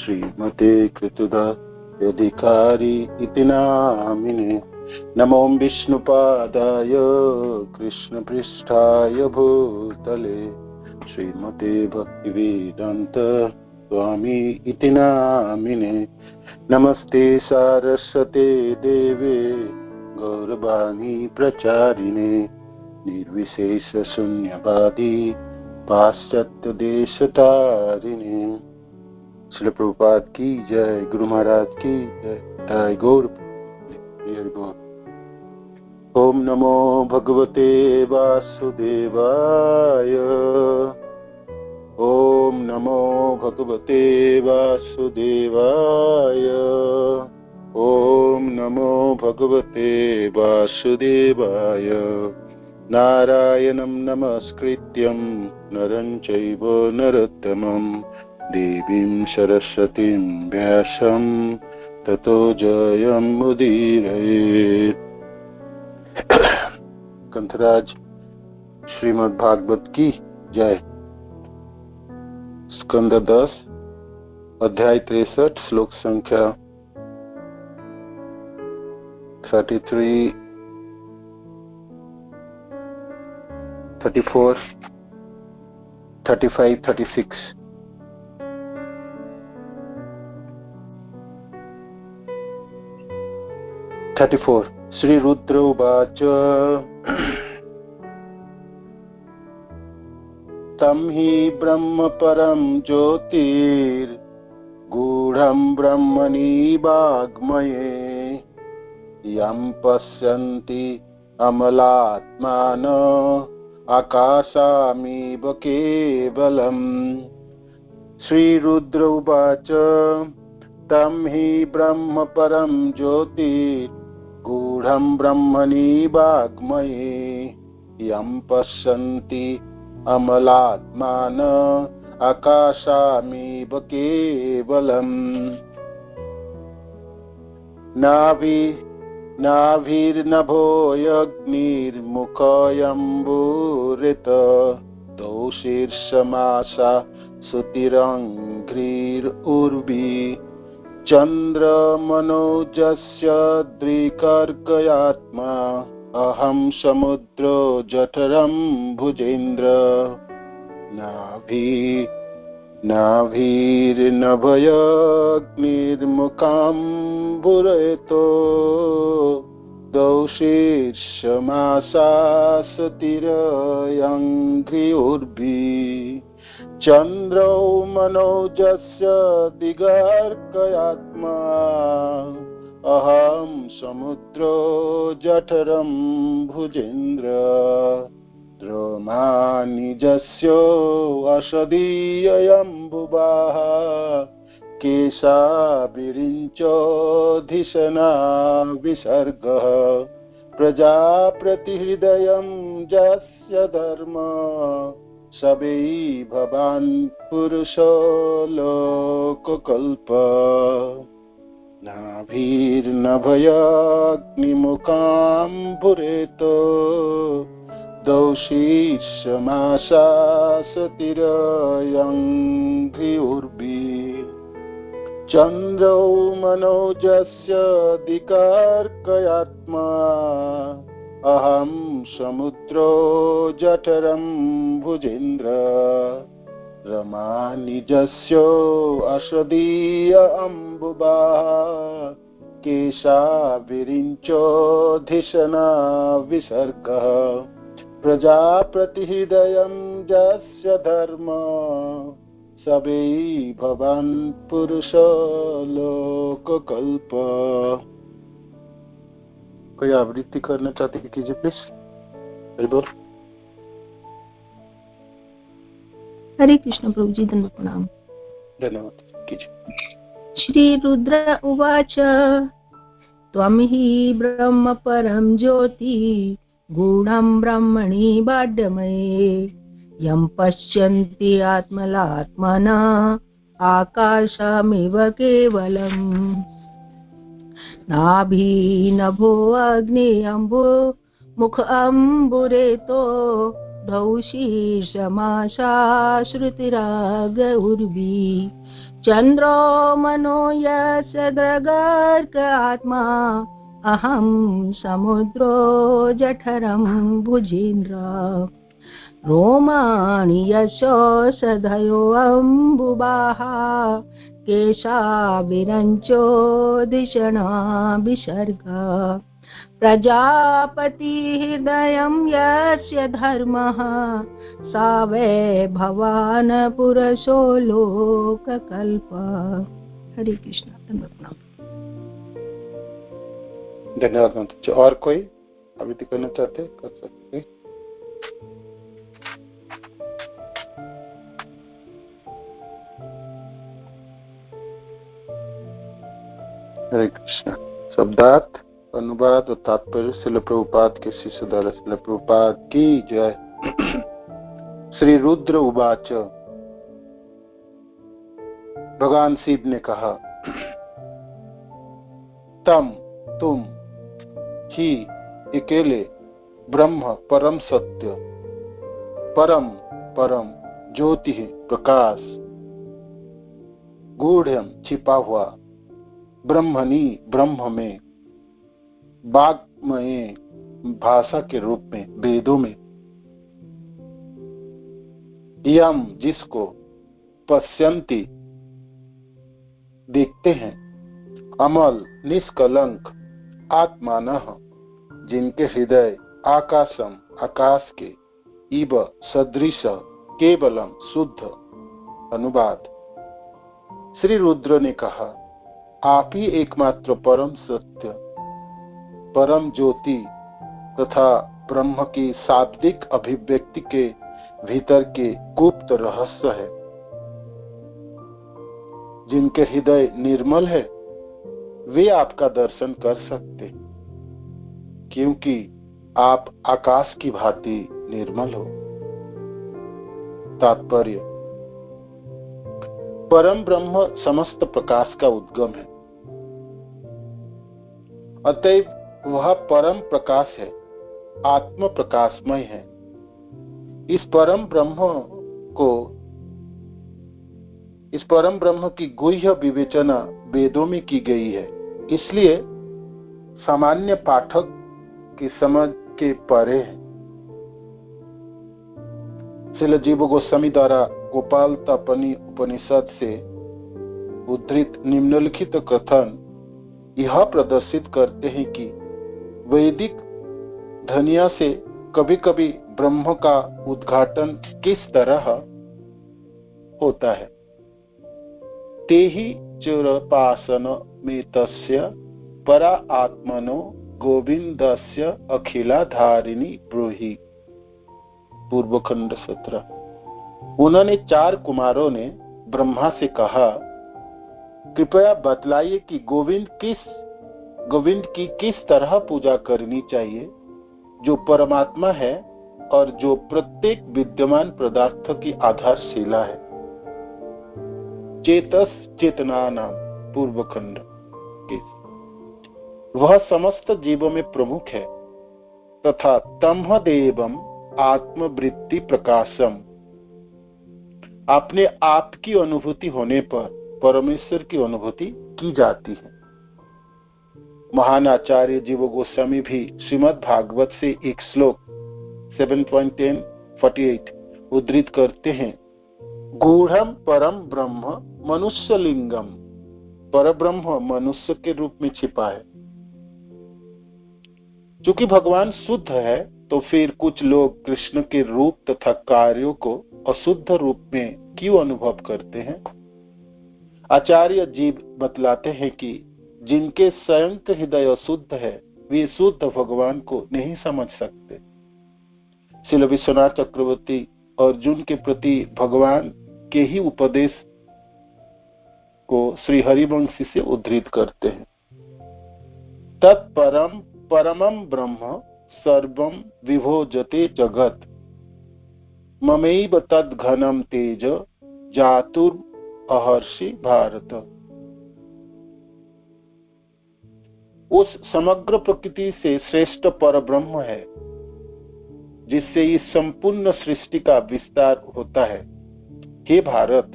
श्रीमते कृतदाधिकारी इति नामिने। नमो विष्णुपादाय कृष्णपृष्ठाय भूतले श्रीमते भक्तिवेदांत स्वामी इति नामिने। नमस्ते सारस्वते देवे गौरवाणी प्रचारिणे निर्विशेष शून्यवादी पाश्चात्य देशतारिणे। श्री प्रभुपाद की जय, गुरु महाराज की जय, जय गौर। ओम नमो भगवते वासुदेवाय। ओम नमो भगवते वासुदेवाय। ओम नमो भगवते वासुदेवाय। नारायणं नमस्कृत्यं नरं चैव नरोत्तमं देवीं सरस्वतीं व्यासं ततो जयमुदीरयेत्। कंथराज श्रीमद् भागवत की जय। स्कंद 10 अध्याय 63 श्लोक संख्या 33, 34, 35, 36। श्री रुद्र उवाच तं हि ब्रह्म परं ज्योतिर्गूढं ब्रह्मणि वाग्मये यं पश्यन्ति अमलात्मानो आकाशामिव केवलम्। श्रीरुद्र उवाच तं हि ब्रह्म परं ज्योतिर्गूढं ब्रह्मणि वाग्मये यं पश्यन्ति अमलात्मानो आकाशामिव केवलम्। नाभिर्नभोऽयग्निर्मुखयम्बुरित दोषीर्षमासा सुतिरङ्घ्रिरुर्वी चन्द्रमनोजस्य द्विकर्कयात्मा अहं समुद्रो जठरं भुजेन्द्र। नाभिर्नभयग्निर्मुखाम्बुरतो दोषीर्षमासा सुतिरङ्घ्रियुर्वी चन्द्रो मनोजस्य दिगर्कयात्मा अहं समुद्रो जठरं भुजेन्द्र। द्रोमानिजस्यो असदीयम्बुबाः केशाभिरिञ्चोऽधिशना विसर्गः प्रजाप्रतिहृदयं यस्य धर्म स वै भवान् पुरुषो लोककल्प। नाभिर्नभयाग्निमुखाम्बुरेतो दोषीर्षमासा सुतिरङ्घ्रियुर्वी चन्द्रो मनोजस्य दिक्कर्कयात्मा अहं समुद्रो जठरं भुजेन्द्र। रमानिजस्यो असदीय अम्बुबाः केशाभिरिञ्चोऽधिशना विसर्गः प्रजाप्रतिहृदयं यस्य धर्म स वै भवान् पुरुषो लोककल्प। कोई आवृत्ति करना चाहते हैं कीजिए प्लीज। बोल। हरे कृष्ण प्रभु जी, धन्यवाद प्रणाम। धन्यवाद कीजिए। श्री रुद्र उवाच त्वं हि ब्रह्म परं ज्योति गूढं ब्रह्मणि बाड्यमये यं पश्यन्ति आत्मलात्मना आकाशमिव केवलम्। नाभिनभो अग्नि अम्बो मुख अम्बुरेतो धौषीर्षमाशा श्रुतिराग उर्वी चंद्रो मनो यस्य दृगर्क आत्मा अहं समुद्रो जठरं भुजीन्द्र रोमाणि यशो सधयो अम्बुबाः केशाभिरञ्चो दिशना विसर्ग प्रजापति हृदयं यस्य धर्मः सा वै भवान् पुरुषो लोककल्प। हरे कृष्ण। धन्यवाद माता जी। और कोई आविति करना चाहते कर सकते। हरे कृष्ण। शब्दार्थ, अनुवाद और तात्पर्य श्रील प्रभुपाद के शिष्य द्वारा श्रील प्रभुपाद की जय। श्री रुद्र उवाच। भगवान शिव ने कहा, तुम ही अकेले ब्रह्म परम सत्य, परम ज्योति प्रकाश, गूढ़ छिपा हुआ, ब्रह्मणी ब्रह्म में, वाग्मय भाषा के रूप में, वेदों में, यम जिसको, पश्यन्ति देखते हैं, अमल निष्कलंक, आत्मानः जिनके हृदय, आकाशम आकाश के, इव सदृश केवलम शुद्ध। अनुवाद। श्री रुद्र ने कहा, आप ही एकमात्र परम सत्य, परम ज्योति तथा ब्रह्म की शाब्दिक अभिव्यक्ति के भीतर के गुप्त रहस्य है। जिनके हृदय निर्मल है वे आपका दर्शन कर सकते, क्योंकि आप आकाश की भांति निर्मल हो। तात्पर्य। परम ब्रह्म समस्त प्रकाश का उद्गम है, अतएव वह परम प्रकाश है, आत्म प्रकाशमय है। इस परम ब्रह्म की गुह्य विवेचना वेदों में की गई है, इसलिए सामान्य पाठक की समझ के परे है। श्रील जीव गोस्वामी द्वारा गोपाल तपनी उपनिषद से उद्धृत निम्नलिखित कथन यह प्रदर्शित करते हैं कि वैदिक धनिया से कभी कभी ब्रह्म का उद्घाटन किस तरह होता है। तेहि चुरपासन में तस्य परा आत्मनो गोविंदस्य अखिलाधारिणी ब्रूहि। पूर्वखंड 17। उन्होंने 4 कुमारों ने ब्रह्मा से कहा, कृपया बतलाइए कि गोविंद की किस तरह पूजा करनी चाहिए, जो परमात्मा है और जो प्रत्येक विद्यमान पदार्थ की आधारशिला है। चेतस चेतना नाम पूर्वखंड। वह समस्त जीवों में प्रमुख है तथा तमहदेवम आत्मवृत्ति प्रकाशम, अपने आप की अनुभूति होने पर परमेश्वर की अनुभूति की जाती है। महान आचार्य जीव गोस्वामी भी श्रीमद् भागवत से एक श्लोक 7.10-48 उद्धृत करते हैं। गूढ़म परम ब्रह्म मनुष्य लिंगम, पर ब्रह्म मनुष्य के रूप में छिपा है। चूंकि भगवान शुद्ध है तो फिर कुछ लोग कृष्ण के रूप तथा कार्यों को अशुद्ध रूप में क्यों अनुभव करते हैं। आचार्य जीव बतलाते हैं कि जिनके स्वयं हृदय अशुद्ध है वे शुद्ध भगवान को नहीं समझ सकते। श्रील विश्वनाथ चक्रवर्ती अर्जुन के प्रति भगवान के ही उपदेश को श्री हरिवंशी से उद्धृत करते हैं। तत्परम परमं ब्रह्म सर्वं विभोजते जगत, ममैव तद् घनम तेज जातुर अहर्षि भारत। उस समग्र प्रकृति से श्रेष्ठ पर ब्रह्म है जिससे इस संपूर्ण सृष्टि का विस्तार होता है। हे भारत,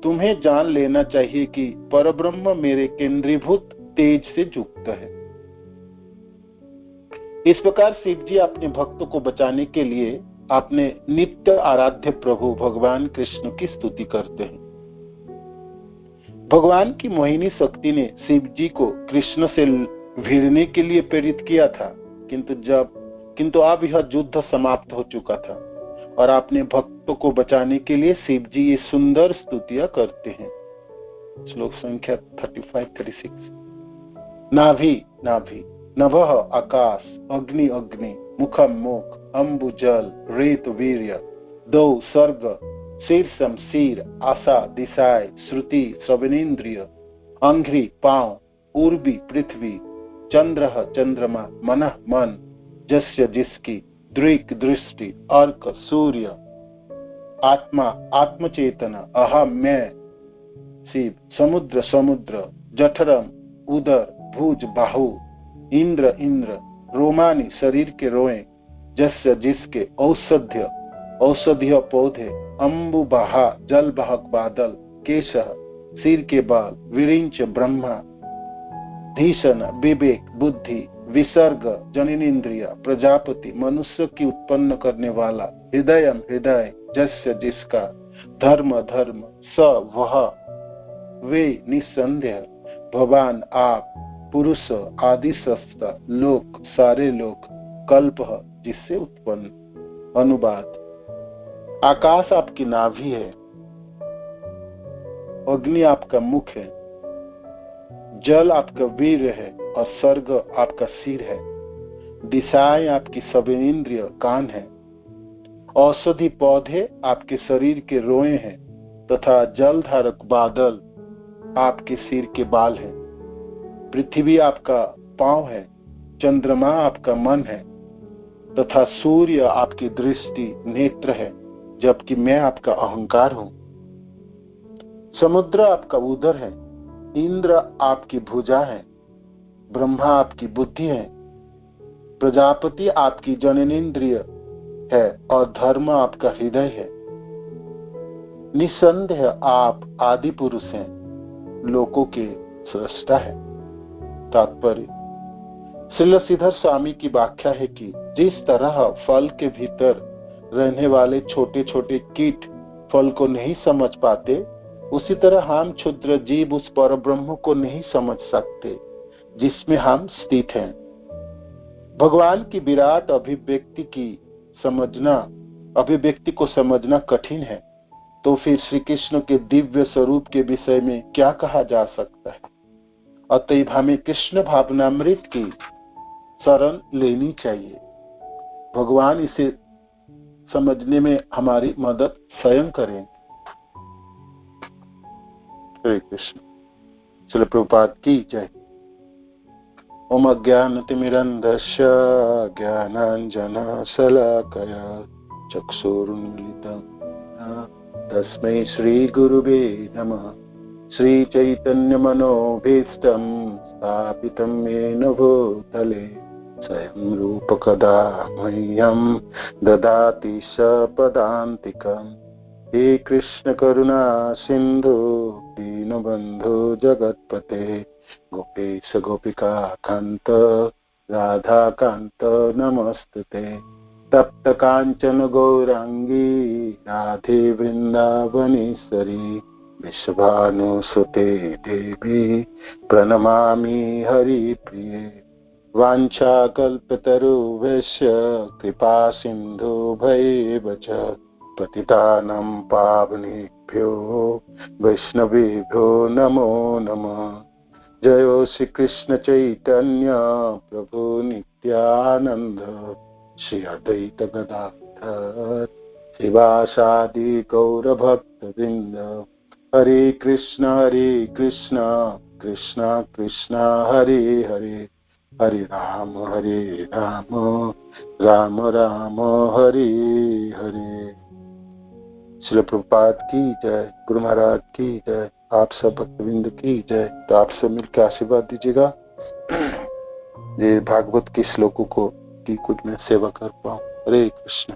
तुम्हें जान लेना चाहिए कि परब्रह्म मेरे केंद्रीभूत तेज से युक्त है। इस प्रकार शिव जी अपने भक्तों को बचाने के लिए अपने नित्य आराध्य प्रभु भगवान कृष्ण की स्तुति करते हैं। भगवान की मोहिनी शक्ति ने शिव जी को कृष्ण से भिड़ने के लिए प्रेरित किया था, किंतु अब यह युद्ध समाप्त हो चुका था और अपने भक्तों को बचाने के लिए शिव जी ये सुंदर स्तुतियां करते हैं। श्लोक संख्या 35-36। नाभि नाभि, नभः आकाश, अग्नि अग्नि, मुखम मुख, अम्बु जल, रेत वीर्य, दौ सर्ग, शीर्षम शीर, आशा दिशाएं, श्रुति श्रवणेन्द्रिय, अंघ्रि पांव, उर्वी पृथ्वी, चंद्रः चंद्रमा, मनः मन, जस्य जिसकी, दृक् दृष्टि, अर्क सूर्य, आत्मा आत्मचेतना, अहम मैं शिव, समुद्र समुद्र, जठरम उदर, भुज बाहु, इंद्र इंद्र, रोमानी शरीर के रोए, जस्य जिसके, औषधीय पौधे, अम्बु बहा जल बहक बादल, केशः सिर के बाल, विरिंच ब्रह्मा, धीशन विवेक बुद्धि, विसर्ग जननेन्द्रिय, प्रजापति मनुष्य की उत्पन्न करने वाला, हृदयम हृदय, जस्य जिसका, धर्म धर्म, स वह, वे निसंदेह, भगवान आप, पुरुष आदि सस्ता, लोक सारे लोक, कल्प जिससे उत्पन्न। अनुवाद। आकाश आपकी नाभि है, अग्नि आपका मुख है, जल आपका वीर है और स्वर्ग आपका सिर है, दिशाएं आपकी सर्वेंद्रिय कान है, औषधि पौधे आपके शरीर के रोए हैं तथा जल धारक बादल आपके सिर के बाल हैं, पृथ्वी आपका पांव है, चंद्रमा आपका मन है तथा सूर्य आपकी दृष्टि नेत्र है, जबकि मैं आपका अहंकार हूं। समुद्र आपका उदर है, इंद्र आपकी भुजा है, ब्रह्मा आपकी बुद्धि है, प्रजापति आपकी जननेन्द्रिय है और धर्म आपका हृदय है। निसंदेह आप आदि पुरुष हैं, लोकों के सृष्टा है। तात्पर्य। श्रीधर स्वामी की व्याख्या है कि जिस तरह फल के भीतर रहने वाले छोटे छोटे कीट फल को नहीं समझ पाते, उसी तरह हम क्षुद्र जीव उस परब्रह्म को नहीं समझ सकते जिसमें हम स्थित हैं। भगवान की विराट अभिव्यक्ति को समझना कठिन है, तो फिर श्री कृष्ण के दिव्य स्वरूप के विषय में क्या कहा जा सकता है। अतएव हमें कृष्ण भावनामृत की शरण लेनी चाहिए। भगवान इसे समझने में हमारी मदद स्वयं करें। हरे कृष्ण। श्रील प्रभुपाद की जय। ओम अज्ञानतिमिरन्धस्य ज्ञानाञ्जनशलाकया चक्षुरुन्मिलितं तस्मै श्रीगुरुवे नमः। श्रीचैतन्यमनोभीष्टं स्थापितं येन भूतले स्वयं रूपकदा मह्यं ददाति सपदान्तिकम्। हे कृष्ण करुणा सिन्धु दीनबन्धु जगत्पते गोपेश गोपिका कान्त राधा कान्त नमस्तुते। तप्त कांचन गौरांगी राधे वृंदावनेश्वरी विश्वभानुसुते देवी प्रणमामि हरिप्रिये। वाञ्छाकल्पतरुभ्यश्च कृपा सिन्धुभ्येव च पतितानां पावनेभ्यो वैष्णवेभ्यो नमो नमः। जयो श्री कृष्ण चैतन्य प्रभु नित्यानंद श्री अद्वैत गदाधर श्रीवासादि गौर भक्त वृंद। हरे कृष्ण कृष्ण कृष्ण हरे हरे, हरे राम राम राम हरे हरे। श्री प्रभुपाद की जय, गुरु महाराज की जय, आप सब भक्तवृंद की जय। तो आप सब मिलकर आशीर्वाद दीजिएगा ये भागवत के श्लोकों को की कुछ मैं सेवा कर पाऊं। हरे कृष्ण।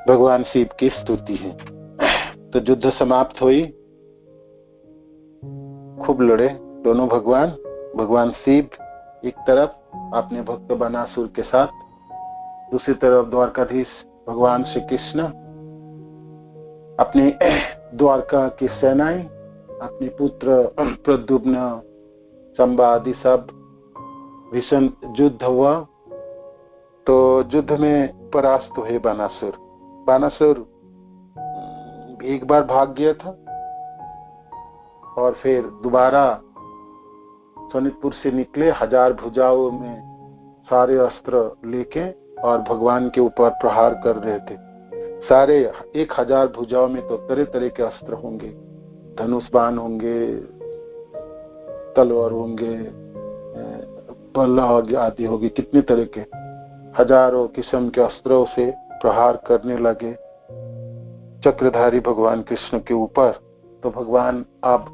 भगवान शिव की स्तुति है। तो युद्ध समाप्त हुई, खूब लड़े दोनों भगवान शिव एक तरफ अपने भक्त बानासुर के साथ, दूसरी तरफ द्वारकाधीश भगवान श्री कृष्ण अपने द्वारका की सेनाएं, अपने पुत्र प्रद्युम्न, संबा आदि सब। भीषण युद्ध हुआ। तो युद्ध में परास्त हुए बानासुर एक बार भाग गया था और फिर दोबारा सोनितपुर से निकले 1000 भुजाओं में सारे अस्त्र लेके और भगवान के ऊपर प्रहार कर रहे थे। सारे 1000 भुजाओं में तो तरह तरह के अस्त्र होंगे, धनुष बाण होंगे, तलवार होंगे, बल्ला आदि होगी, कितने तरह के हजारों किस्म के अस्त्रों से प्रहार करने लगे चक्रधारी भगवान कृष्ण के ऊपर। तो भगवान अब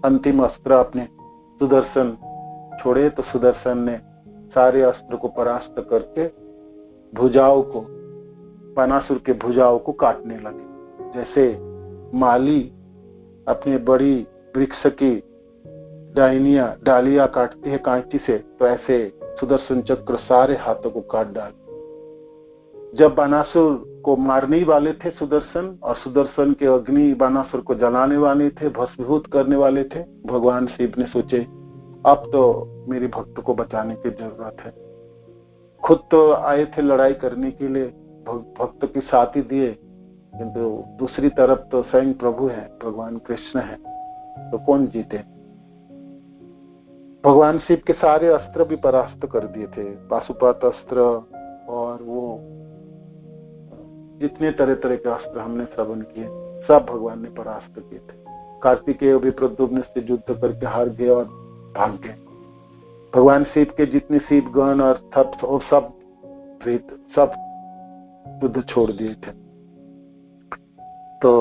अंतिम अस्त्र अपने सुदर्शन छोड़े, तो सुदर्शन ने सारे अस्त्र को परास्त करके भुजाओं को, बानासुर के भुजाओं को काटने लगे। जैसे माली अपने बड़ी वृक्ष की डालियां काटती है कांची से, तो ऐसे सुदर्शन चक्र सारे हाथों को काट डाल। जब बानासुर को मारने ही वाले थे सुदर्शन, और सुदर्शन के अग्नि बानासुर को जलाने वाले थे, भस्मीभूत करने वाले थे, भगवान शिव ने सोचे अब तो मेरे भक्त को बचाने की जरूरत है। खुद तो आए थे लड़ाई करने के लिए, भक्त की साथ ही दिए, किंतु दूसरी तरफ तो स्वयं प्रभु है, भगवान कृष्ण है, तो कौन जीते। भगवान शिव के सारे अस्त्र भी परास्त कर दिए थे, पाशुपत अस्त्र और वो जितने तरह तरह के अस्त्र हमने श्रवण किए सब भगवान ने परास्त किए थे। कार्तिकेय भी प्रद्युम्न से युद्ध करके हार गए और भाग गए। भगवान शिव के जितने शिव गण और सब युद्ध छोड़ दिए थे। तो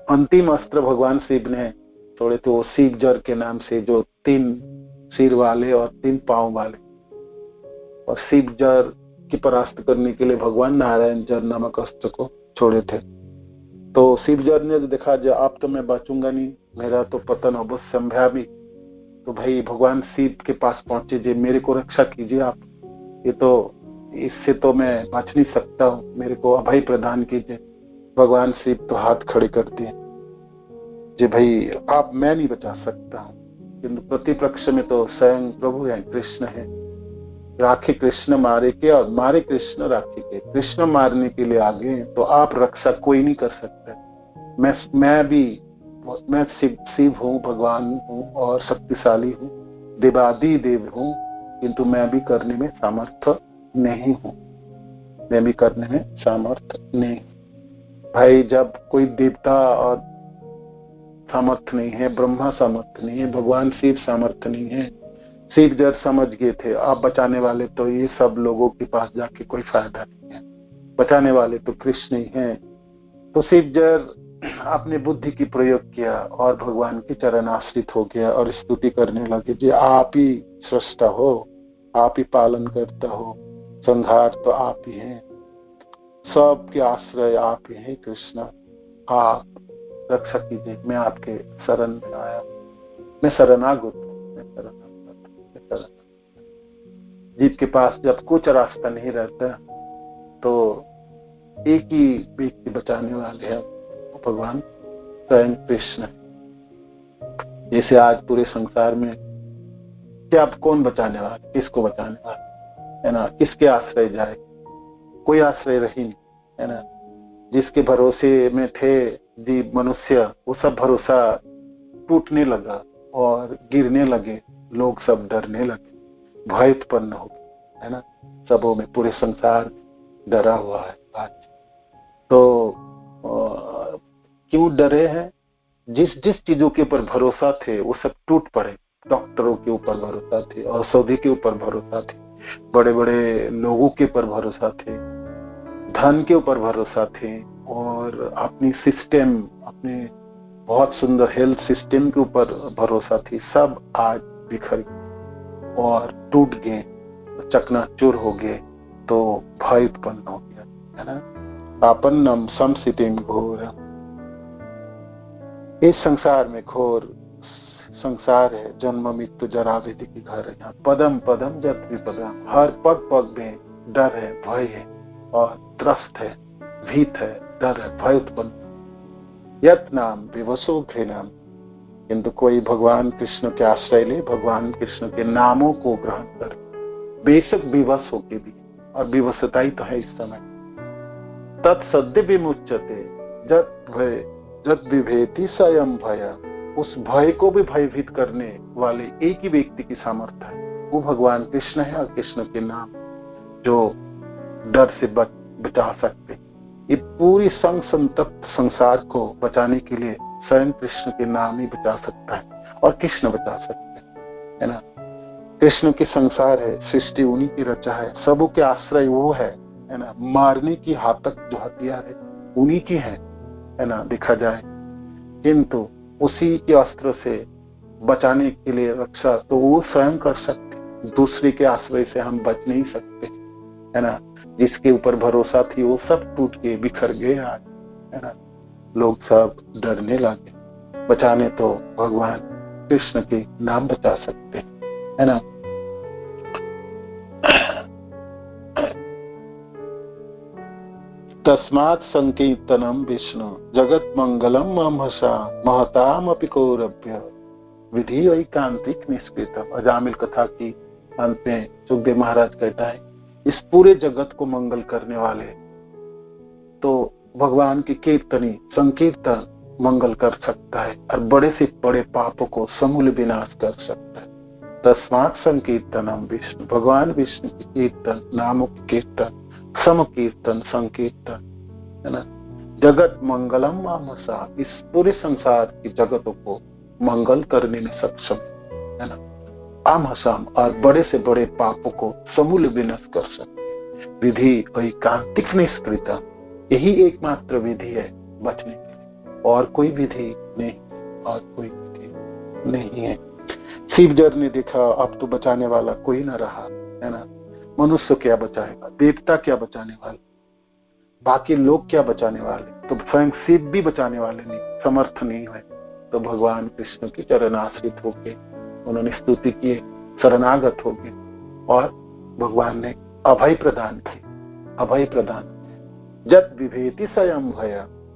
अंतिम अस्त्र भगवान शिव ने छोड़े थे, वो शिव जर के नाम से, जो 3 सिर वाले और 3 पांव वाले। और शिव जर की परास्त करने के लिए भगवान नारायण जर नामक अस्त्र को छोड़े थे। तो शिव जर ने देखा जो अब तो मैं बचूंगा नहीं, मेरा तो पतन अवश्य संभ्यामी, तो भाई भगवान शिव के पास पहुंचे, जे मेरे को रक्षा कीजिए आप, ये तो इससे तो मैं बच नहीं सकता हूँ, मेरे को अभय प्रदान कीजिए। भगवान शिव तो हाथ खड़े कर दिए, जे भाई आप, मैं नहीं बचा सकता हूँ, किंतु प्रतिपक्ष में तो स्वयं प्रभु है, कृष्ण है। राखे कृष्ण मारे के और मारे कृष्ण राखे के, कृष्ण मारने के लिए आगे हैं, तो आप रक्षा कोई नहीं कर सकता। मैं शिव हूँ, भगवान हूँ और शक्तिशाली हूँ, देवादि देव हूँ, किंतु मैं भी करने में सामर्थ्य नहीं हूँ, मैं भी करने में सामर्थ्य नहीं। भाई जब कोई देवता और सामर्थ्य नहीं है, ब्रह्मा सामर्थ्य नहीं है, भगवान शिव सामर्थ्य नहीं है, शिव जर समझ गए थे आप बचाने वाले, तो ये सब लोगों के पास जाके कोई फायदा नहीं है, बचाने वाले तो कृष्ण ही हैं। तो शिव जर अपने बुद्धि की प्रयोग किया और भगवान के चरण आश्रित हो गया और स्तुति करने लगे, जी आप ही सृष्टा हो, आप ही पालन करता हो, संहार तो आप ही हैं, सबके आश्रय आप ही हैं कृष्ण, आप रक्षा कीजिए, मैं आपके शरण में आया, मैं शरणागत हूँ, जीव के पास जब कुछ रास्ता नहीं रहता तो एक ही व्यक्ति बचाने वाले हैं, भगवान स्वयं कृष्ण। जैसे आज पूरे संसार में क्या अब कौन बचाने वाला, किसको बचाने वाला है ना, किसके आश्रय जाए, कोई आश्रय रही नहीं है ना। जिसके भरोसे में थे जीव मनुष्य, वो सब भरोसा टूटने लगा और गिरने लगे, लोग सब डरने लगे, भय उत्पन्न हो गया है ना, सबों में, पूरे संसार डरा हुआ है आज। तो क्यों डरे हैं, जिस चीजों के ऊपर भरोसा थे वो सब टूट पड़े। डॉक्टरों के ऊपर भरोसा थे, औषधि के ऊपर भरोसा थे, बड़े बड़े लोगों के ऊपर भरोसा थे, धन के ऊपर भरोसा थे, और अपनी सिस्टम, अपने बहुत सुंदर हेल्थ सिस्टम के ऊपर भरोसा थी, सब आज बिखर गए और टूट गए, चकनाचूर हो गए। तो भय उत्पन्न हो गया है ना। आपन्नम संसितिम घोर। इस संसार में घोर संसार है, जन्म मृत्यु जरा व्याधि की घर है। यहाँ पदम पदम जत विपदम, हर पग पग में डर है, भय है और त्रस्त है, भीत है, डर है, भय उत्पन्न। यत नाम विवशो घृणम, किंतु कोई भगवान कृष्ण के आश्रय ले, भगवान कृष्ण के नामों को ग्रहण कर, बेशक विवश होके भी, और विवशता ही तो है इस समय। तत्सद्य विमुच्यते जत भय जत विभेति स्वयं भय, उस भय को भी भयभीत करने वाले एक ही व्यक्ति की सामर्थ्य है, वो भगवान कृष्ण है। और कृष्ण के नाम जो डर से बचा सकते, ये पूरी संग संतप्त संसार को बचाने के लिए स्वयं कृष्ण के नाम ही बचा सकता है, और कृष्ण बचा सकते हैं, है ना। कृष्ण की संसार है, सृष्टि उन्हीं की रचा है, सबों के आश्रय वो है ना। मारने की हाथक जो हथियार है उन्हीं की है ना, देखा जाए। किंतु उसी के अस्त्र से बचाने के लिए रक्षा तो वो स्वयं कर सकते, दूसरे के आश्रय से हम बच नहीं सकते, है ना। जिसके ऊपर भरोसा थी वो सब टूट के बिखर गए आज, है ना। लोग सब डरने लगे। बचाने तो भगवान कृष्ण के नाम बचा सकते, है ना। तस्मात् संकीर्तनम विष्णु जगत मंगलम महसा महताम अपि कौरभ्य विधि एकांतिक निष्कृतम। अजामिल कथा की अंत में सुखदेव महाराज कहता है, इस पूरे जगत को मंगल करने वाले तो भगवान की कीर्तनी संकीर्तन मंगल कर सकता है, और बड़े से बड़े पापों को समूल विनाश कर सकता है। तस्मात् संकीर्तनम विष्णु, भगवान विष्णु की कीर्तन, नामों की कीर्तन, सम कीर्तन, संकीर्तन, है ना। जगत मंगलम महसा, इस पूरे संसार की जगतों को मंगल करने में सक्षम है ना। आमहसाम, और बड़े से बड़े पापों को समूल विनाश कर सकते। विधि एकांतिक निष्कृता, यही एकमात्र विधि है बचने के लिए, और कोई विधि नहीं, और कोई विधि नहीं है। शिवजर ने देखा अब तो बचाने वाला कोई न रहा, है ना। मनुष्य क्या बचाएगा, देवता क्या बचाने वाले, बाकी लोग क्या बचाने वाले, तो स्वयं शिव भी बचाने वाले नहीं, समर्थ नहीं हुए। तो भगवान कृष्ण के चरण आश्रित होके उन्होंने स्तुति किए, शरणागत हो गए, और भगवान ने अभय प्रदान किए, अभय प्रदान। जब विभेति स्वयं भय,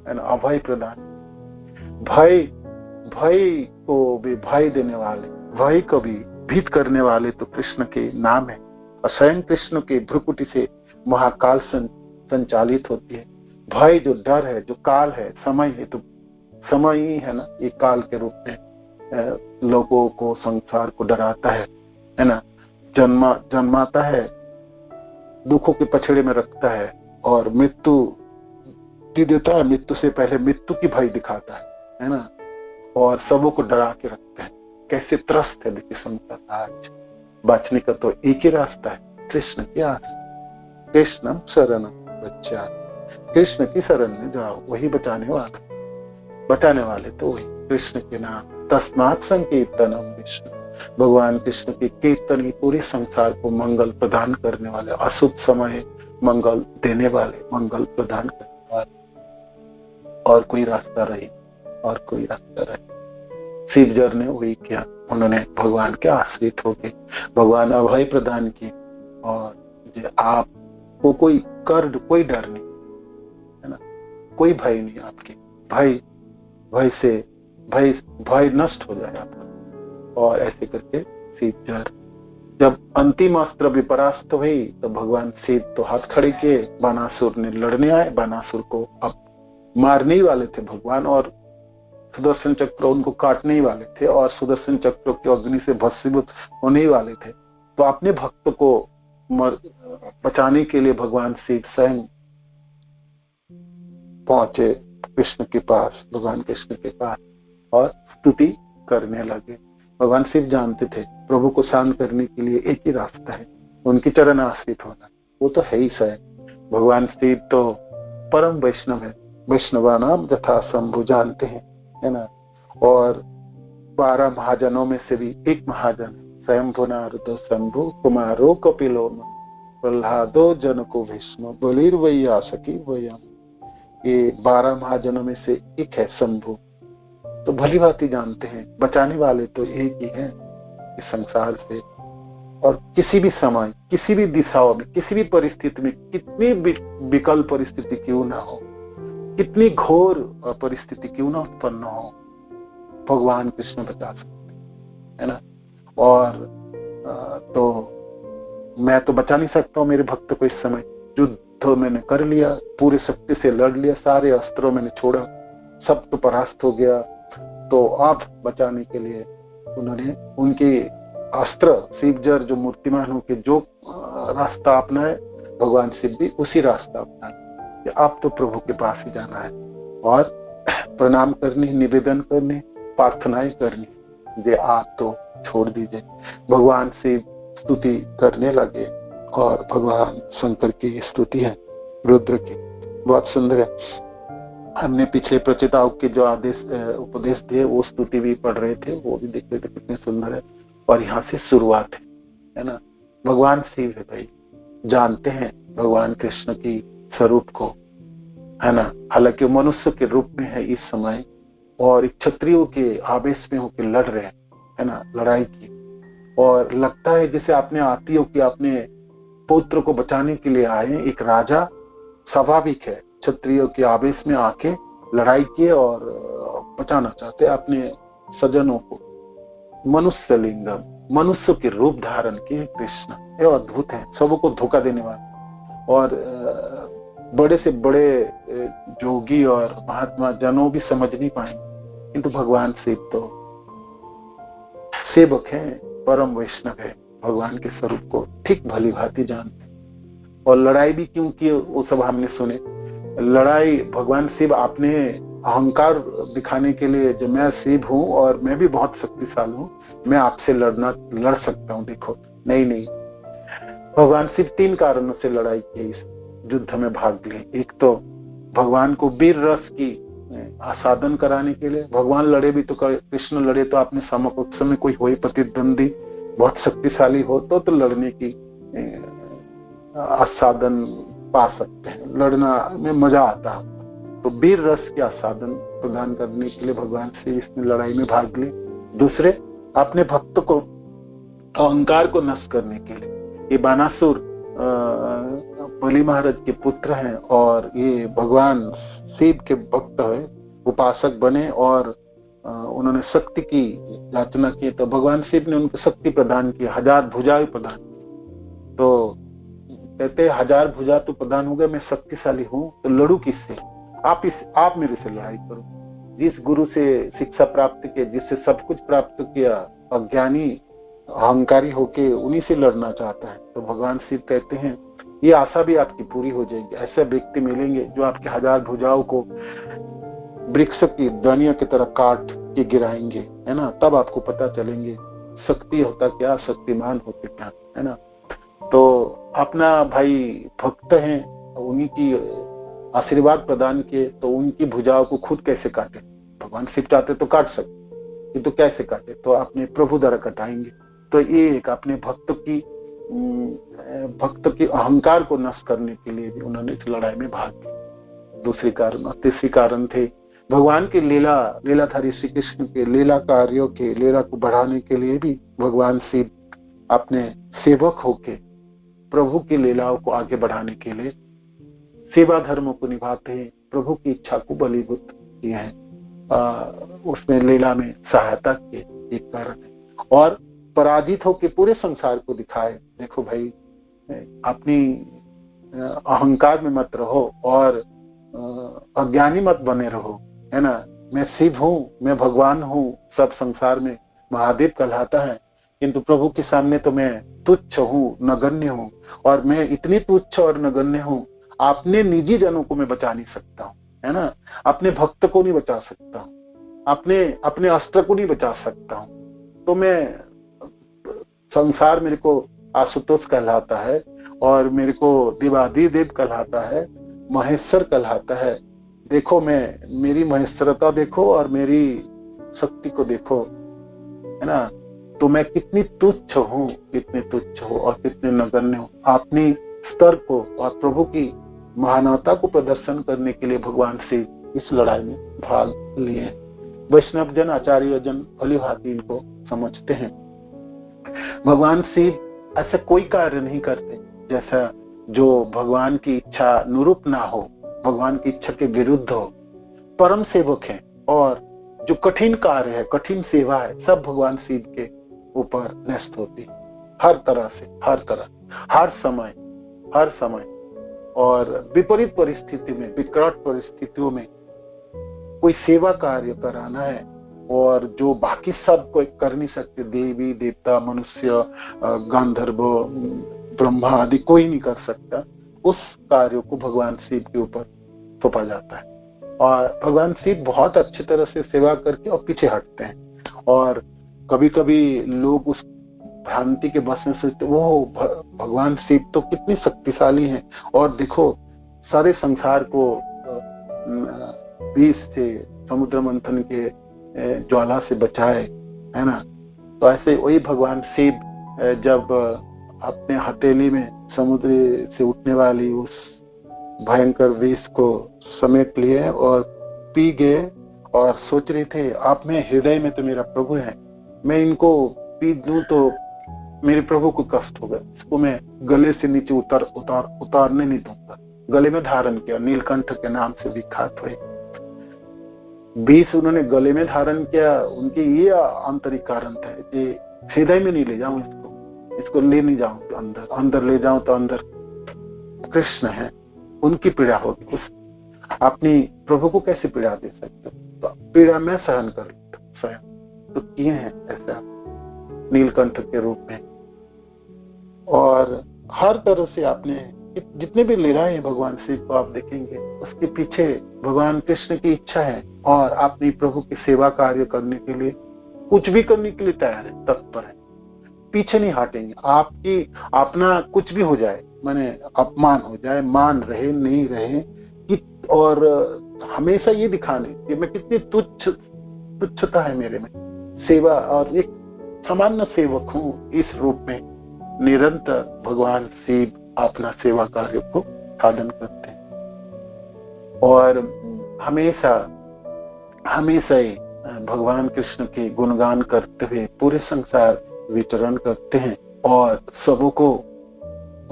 है ना, अभय प्रदान। भय भय को भी भय देने वाले, भय को भी भीत करने वाले तो कृष्ण के नाम है, और स्वयं कृष्ण के भ्रुकुटी से महाकाल संचालित होती है। भय जो डर है, जो काल है, समय है, तो समय ही है ना, ये काल के रूप में लोगों को, संसार को डराता है ना। जन्माता है, दुखों के पछड़े में रखता है, और मृत्यु देता है, मृत्यु से पहले मृत्यु की भय दिखाता है ना, और सबों को डरा के रखता है। कैसे त्रस्त है देखिए संसार आज। बचने का तो एक ही रास्ता है, कृष्ण की आस, कृष्णम शरणम बच्चा, कृष्ण की शरण में जाओ, वही बचाने वाले तो वही कृष्ण के नाम। तस्मात् संकीर्तनम विष्णु, भगवान कृष्ण के कीर्तन ही पूरे संसार को मंगल प्रदान करने वाले, अशुभ समय मंगल देने वाले, मंगल प्रदान करने वाले। और कोई रास्ता रहे, और कोई रास्ता रहे। शिवजर ने वही किया, उन्होंने भगवान के आश्रित हो गए, भगवान अभय प्रदान किए, और आपको कोई डर नहीं, है ना, कोई भय नहीं आपके। भय नष्ट हो जाए आपका। और ऐसे करके शिवजर जब अंतिम अस्त्र भी परास्त हुई, तो भगवान शिव तो हाथ खड़े किए, बानासुर ने लड़ने आए, बानासुर को अब मारने ही वाले थे भगवान, और सुदर्शन चक्र उनको काटने ही वाले थे, और सुदर्शन चक्र के अग्नि से भस्मीभूत होने ही वाले थे। तो अपने भक्त को बचाने के लिए भगवान शिव स्वयं पहुंचे कृष्ण के पास, भगवान कृष्ण के पास, और स्तुति करने लगे। भगवान शिव जानते थे प्रभु को शांत करने के लिए एक ही रास्ता है, उनकी चरण आश्रित होना। वो तो है ही स्वयं भगवान शिव तो परम वैष्णव है, वैष्णवानाम यथा शंभु जानते हैं, है ना। और 12 महाजनों में से भी एक महाजन स्वयंभु नारदो शंभु कुमारो कपिलो प्रह्लादो जनको भीष्म बलिर्वैयासकी वयम ये 12 महाजनों में से एक है शंभु। तो भली भांति जानते हैं बचाने वाले तो एक ही हैं इस संसार से। और किसी भी समय, किसी भी दिशाओं में, किसी भी परिस्थिति में, कितनी विकल परिस्थिति क्यों ना हो, कितनी घोर परिस्थिति क्यों ना उत्पन्न हो, भगवान कृष्ण बचा सकते है ना। और तो मैं तो बचा नहीं सकता हूँ मेरे भक्त को इस समय। युद्ध मैंने कर लिया, पूरी शक्ति से लड़ लिया, सारे अस्त्रों मैंने छोड़ा, सब तो परास्त हो गया। तो आप बचाने के लिए उन्होंने उनके अस्त्र शिवजर जो मूर्तिमान होकर जो रास्ता अपनाए, भगवान शिव भी उसी रास्ता अपनाए। आप तो प्रभु के पास ही जाना है और प्रणाम करने, निवेदन करने, प्रार्थनाएं करनी, जे आप तो छोड़ दीजिए। भगवान शिव स्तुति करने लगे और भगवान शंकर की स्तुति है, रुद्र की, बहुत सुंदर है। हमने पिछले प्रचेताओं के जो उपदेश थे वो स्तुति भी पढ़ रहे थे, वो भी देख रहे थे कितने सुंदर है। और यहाँ से शुरुआत है ना। भगवान शिव है भाई, जानते हैं भगवान कृष्ण की स्वरूप को, है ना। हालांकि मनुष्य के रूप में है इस समय और क्षत्रियों के आवेश में होकर लड़ रहे हैं, है ना, लड़ाई की। और लगता है जैसे आपने आती हो कि अपने पुत्र को बचाने के लिए आए। एक राजा स्वाभाविक है क्षत्रियों के आवेश में आके लड़ाई किए और बचाना चाहते अपने सजनों को। मनुष्य लिंगम, मनुष्य के रूप धारण किए कृष्ण, ये अद्भुत है, सबको धोखा देने वाले। और बड़े से बड़े योगी और महात्मा जनों भी समझ नहीं पाए, किंतु भगवान शिव तो सेवक है, परम वैष्णव है, भगवान के स्वरूप को ठीक भली भांति जानते। और लड़ाई भी क्यों की वो सब हमने सुने। लड़ाई भगवान शिव आपने अहंकार दिखाने के लिए, जो मैं शिव हूं और मैं भी बहुत शक्तिशाली हूं, मैं आपसे लड़ सकता हूं, देखो। नहीं, भगवान शिव 3 कारणों से लड़ाई की, इस युद्ध में भाग लिए। एक तो भगवान को वीर रस की आसादन कराने के लिए। भगवान लड़े भी तो, कृष्ण लड़े तो आपने समकक्ष में कोई हो प्रतिद्वंदी बहुत शक्तिशाली हो तो लड़ने की आसादन पा सकते हैं, लड़ना में मजा आता है। तो वीर रस के आसादन प्रदान करने के लिए भगवान से इसने लड़ाई में भाग लिए। दूसरे, अपने भक्त को अहंकार को नष्ट करने के लिए। ये बानासुर बलि महाराज के पुत्र हैं और ये भगवान शिव के भक्त है, उपासक बने और उन्होंने शक्ति की याचना की। तो भगवान शिव ने उनको शक्ति प्रदान की, 1000 भुजाएं प्रदान की। तो कहते 1000 भुजा तो प्रदान हो गए, मैं शक्तिशाली हूं, तो लड़ू किससे? आप मेरे से लड़ाई करो। जिस गुरु से शिक्षा प्राप्त किया, जिससे सब कुछ प्राप्त किया, अज्ञानी अहंकारी होके उन्हीं से लड़ना चाहता है। तो भगवान शिव कहते हैं ये आशा भी आपकी पूरी हो जाएगी। ऐसे व्यक्ति मिलेंगे जो आपके 1000 भुजाओं को वृक्ष की दानियों की तरह काट के गिराएंगे, है ना। तब आपको पता चलेंगे शक्ति होता क्या, शक्तिमान होते क्या, है ना। तो अपना भाई भक्त हैं, उन्हीं की आशीर्वाद प्रदान किए, तो उनकी भुजाओं को खुद कैसे काटे? भगवान शिव चाहते तो काट सकते, तो कैसे काटे? तो अपने प्रभु द्वारा कटाएंगे। तो ये एक अपने भक्त की अहंकार को नष्ट करने के लिए भी उन्होंने इस लड़ाई में भाग लिया। दूसरी कारण और तीसरी कारण थे भगवान के लीलाधारी श्री कृष्ण के लीला कार्यों के लीला को बढ़ाने के लिए भी भगवान शिव अपने सेवक होके प्रभु की लीलाओं को आगे बढ़ाने के लिए सेवा धर्मों को निभाते हैं, प्रभु की इच्छा को बलीभूत किए हैं, उसमें लीला में सहायता के एक कारण है। और पराजित होकर पूरे संसार को दिखाए, देखो भाई अपनी अहंकार में मत रहो और अज्ञानी मत बने रहो, है ना। मैं शिव हूँ, मैं भगवान हूँ, सब संसार में महादेव कहलाता है, किंतु प्रभु के सामने तो मैं तुच्छ हूँ, नगण्य हूँ। और मैं इतनी तुच्छ और नगण्य हूँ, अपने निजी जनों को मैं बचा नहीं सकता हूँ, है ना। अपने भक्त को नहीं बचा सकता हूँ, अपने अस्त्र को नहीं बचा सकता हूँ। तो मैं संसार मेरे को आशुतोष कहलाता है और मेरे को देवाधिदेव कहलाता है, महेश्वर कहलाता है। देखो मेरी महेश्वरता देखो और मेरी शक्ति को देखो, है ना। तो मैं कितनी तुच्छ हूँ, कितने तुच्छ हो और कितने नगण्य हूँ। अपनी स्तर को और प्रभु की महानता को प्रदर्शन करने के लिए भगवान शिव इस लड़ाई में भाग लिए। वैष्णव जन, आचार्य जन भली भांति इनको समझते हैं। भगवान शिव ऐसा कोई कार्य नहीं करते जैसा जो भगवान की इच्छा अनुरूप ना हो, भगवान की इच्छा के विरुद्ध हो। परम सेवक हैं और जो कठिन कार्य है, कठिन सेवा है, सब भगवान शिव के ऊपर न्यस्त होती है, हर तरह से, हर तरह, हर समय। और विपरीत परिस्थिति में, विकट परिस्थितियों में कोई सेवा कार्य कराना है और जो बाकी सब कोई कर नहीं सकते, देवी देवता, मनुष्य, गंधर्व, ब्रह्मा आदि कोई नहीं कर सकता, उस कार्य को भगवान शिव के ऊपर सौंपा जाता है। और भगवान शिव बहुत अच्छी तरह से सेवा करके और पीछे हटते हैं। और कभी कभी लोग उस भ्रांति के बस में सोचते वो भगवान शिव तो कितनी शक्तिशाली हैं और देखो सारे संसार को विष से, समुद्र मंथन के ज्वाला से बचाए, है ना। तो ऐसे वही भगवान शिव जब अपने हथेली में समुद्र से उठने वाली उस भयंकर विष को समेट लिए और पी गए और सोच रहे थे आप में हृदय में तो मेरा प्रभु है, मैं इनको पी दूं तो मेरे प्रभु को कष्ट होगा, इसको मैं गले से नीचे उतारने नहीं दूंगा। गले में धारण किया, नीलकंठ के नाम से विख्यात हुए। विष उन्होंने गले में धारण किया, उनके ये आंतरिक कारण था कि हृदय में नहीं ले जाऊं इसको ले नहीं जाऊं तो अंदर ले जाऊं तो अंदर कृष्ण है, उनकी पीड़ा होगी, उस अपनी प्रभु को कैसे पीड़ा दे सकते, तो पीड़ा मैं सहन कर लेता स्वयं। तो किए हैं ऐसा नीलकंठ के रूप में। और हर तरह से आपने जितने भी लीलाएं हैं भगवान शिव को आप देखेंगे, उसके पीछे भगवान कृष्ण की इच्छा है और अपनी प्रभु की सेवा कार्य करने के लिए कुछ भी करने के लिए तैयार है, तत्पर है, पीछे नहीं हटेंगे। आपकी अपना कुछ भी हो जाए, माने अपमान हो जाए, मान रहे नहीं रहे, और हमेशा ये दिखाने कि मैं कितनी तुच्छता है मेरे में, सेवा और एक सामान्य सेवक हूँ, इस रूप में निरंतर भगवान शिव अपना सेवा कार्य को साधन करते हैं। और हमेशा ही भगवान कृष्ण के गुणगान करते हुए पूरे संसार विचरण करते हैं और सबों को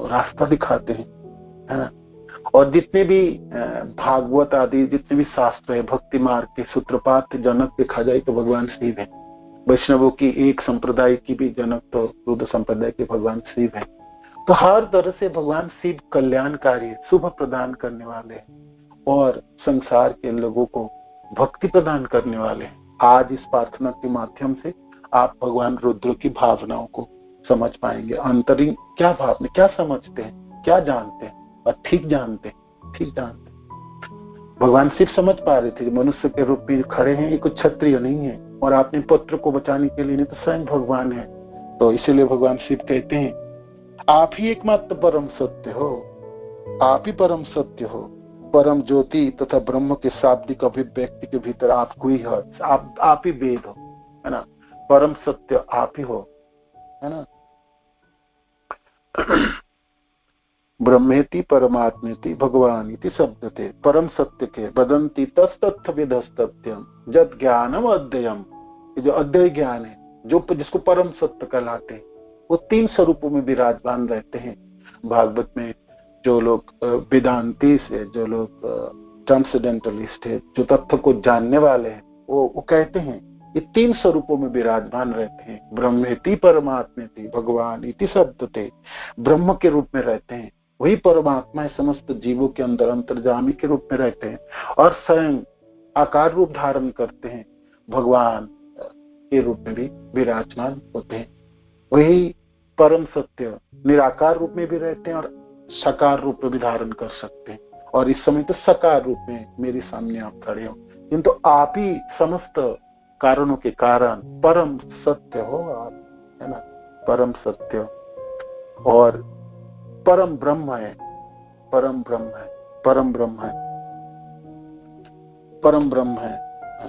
रास्ता दिखाते हैं, है ना। और जितने भी भागवत आदि जितने भी शास्त्र है, भक्ति मार्ग के सूत्रपात जनक देखा जाए तो भगवान शिव है। वैष्णवों की एक संप्रदाय की भी जनक तो रुद्र संप्रदाय के भगवान शिव है। तो हर तरह से भगवान शिव कल्याणकारी, शुभ प्रदान करने वाले हैं और संसार के लोगों को भक्ति प्रदान करने वाले हैं। आज इस प्रार्थना के माध्यम से आप भगवान रुद्र की भावनाओं को समझ पाएंगे। अंतरिम क्या भावना, क्या समझते हैं, क्या जानते हैं, और ठीक जानते हैं। भगवान शिव समझ पा रहे थे कि मनुष्य के रूप में खड़े हैं, ये कुछ क्षत्रिय नहीं है और आपने पुत्र को बचाने के लिए नहीं तो स्वयं भगवान है। तो इसीलिए भगवान शिव कहते हैं आप ही एकमात्र परम सत्य हो, आप ही परम सत्य हो, परम ज्योति तथा ब्रह्म के शाब्दिक अभिव्यक्ति के भीतर आप कोई हो, आप ही वेद हो, है ना। परम सत्य आप ही हो, है ना। ब्रह्मेति परमात्मेति भगवान इति शब्दते परम सत्य के वदन्ति तस्तत्थ विदस्तत्यम जद ज्ञानम अध्ययम। जो अध्यय ज्ञान है, जो जिसको परम सत्य कहलाते हैं, वो 3 स्वरूपों में विराजमान रहते हैं। भागवत में जो लोग वेदांती से, जो लोग ट्रांसेंडेंटलिस्ट है, जो तत्व को जानने वाले हैं, वो कहते हैं ये 3 स्वरूपों में विराजमान रहते हैं। ब्रह्मेति परमात्मेति भगवान इति शब्दते, ब्रह्म के रूप में रहते हैं, वही परमात्मा है, समस्त जीवों के अंदर अंतर्जामी के रूप में रहते हैं और स्वयं आकार रूप धारण करते हैं, भगवान के रूप में भी विराजमान होते हैं। वही परम सत्य निराकार रूप में भी रहते हैं और साकार रूप में भी धारण कर सकते हैं। और इस समय तो साकार रूप में मेरे सामने आप खड़े हो, किंतु आप ही समस्त कारणों के कारण परम सत्य हो आप, है ना। परम सत्य और परम ब्रह्म है, परम ब्रह्म है।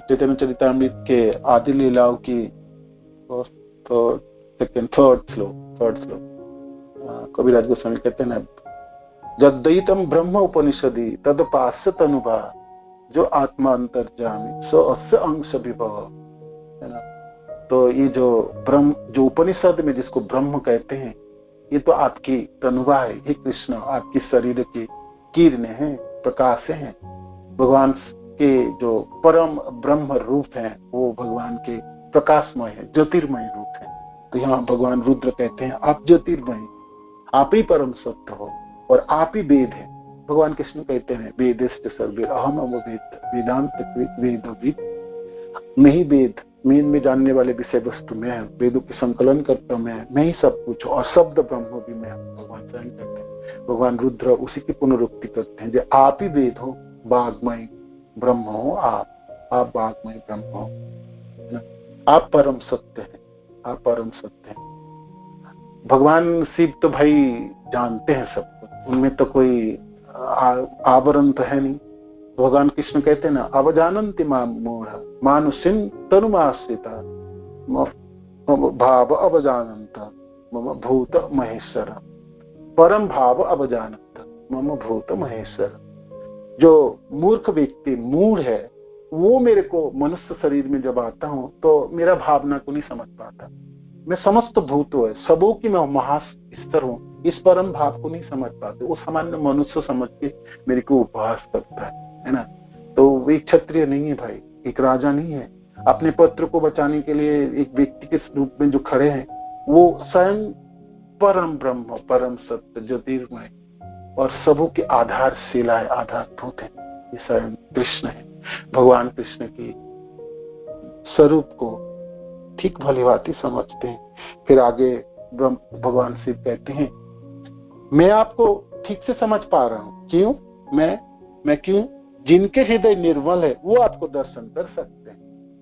चैतन्य चरितामृत के आदि लीलाओं की थर्ड श्लोक कबीरदास गोस्वामी कहते हैं ना, जद्दयितम ब्रह्म उपनिषदि तद पास्य तनुभा, जो आत्मा अंतर्जामी सो अस्य अंश विभव, है ना। तो ये जो ब्रह्म, जो उपनिषद में जिसको ब्रह्म कहते हैं, ये तो आपकी तनुवा है, ये कृष्ण आपकी शरीर की किरणें हैं, प्रकाश हैं। भगवान के जो परम ब्रह्म रूप है वो भगवान के प्रकाशमय है, ज्योतिर्मय रूप है। तो यहाँ भगवान रुद्र कहते हैं आप ज्योतिर्मय, आप ही परम सत्य हो और आप ही वेद है। भगवान कृष्ण कहते हैं वेदेश्च सर्वे अहम वेद वेदांत वेदविद, मैं ही वेद, में जानने वाले विषय वस्तु में है, वेदों के संकलन करता मैं ही सब कुछ, और शब्द ब्रह्म भी मैं, भगवान स्वयं कहते हैं। भगवान रुद्र उसी की पुनरुक्ति करते हैं, जो आप ही वेद हो, वाग्मय ब्रह्म हो, आप वाग्मय ब्रह्म हो, आप परम सत्य है, आप परम सत्य है। भगवान शिव तो भाई जानते हैं सब कुछ, उनमें तो कोई आवरण तो है नहीं। भगवान कृष्ण कहते हैं ना, अवजानन्ति मां मूढ़ मानुषिं तनुमाश्रिता भाव अवजानन्त मम भूत महेश्वर, परम भाव अवजानन्त मम भूत महेश्वर। जो मूर्ख व्यक्ति मूढ़ है, वो मेरे को मनुष्य शरीर में जब आता हूं तो मेरा भावना को नहीं समझ पाता। मैं समस्त भूतों है, सबों की मैं महास्तर हूँ, इस परम भाव को नहीं समझ पाते। वो सामान्य मनुष्य समझ के मेरे को उपहास करता है ना। तो वो एक क्षत्रिय नहीं है भाई, एक राजा नहीं है। अपने पुत्र को बचाने के लिए एक व्यक्ति के रूप में जो खड़े हैं, वो स्वयं परम ब्रह्म, परम सत्य, ज्योतिर्मय और सबों के आधारशिला है, आधारभूत है, ये स्वयं कृष्ण है। भगवान कृष्ण की स्वरूप को ठीक भली भांति समझते हैं। फिर आगे भगवान शिव कहते हैं, मैं आपको ठीक से समझ पा रहा हूं। क्यों? मैं क्यों? जिनके हृदय निर्मल है वो आपको दर्शन कर सकते हैं,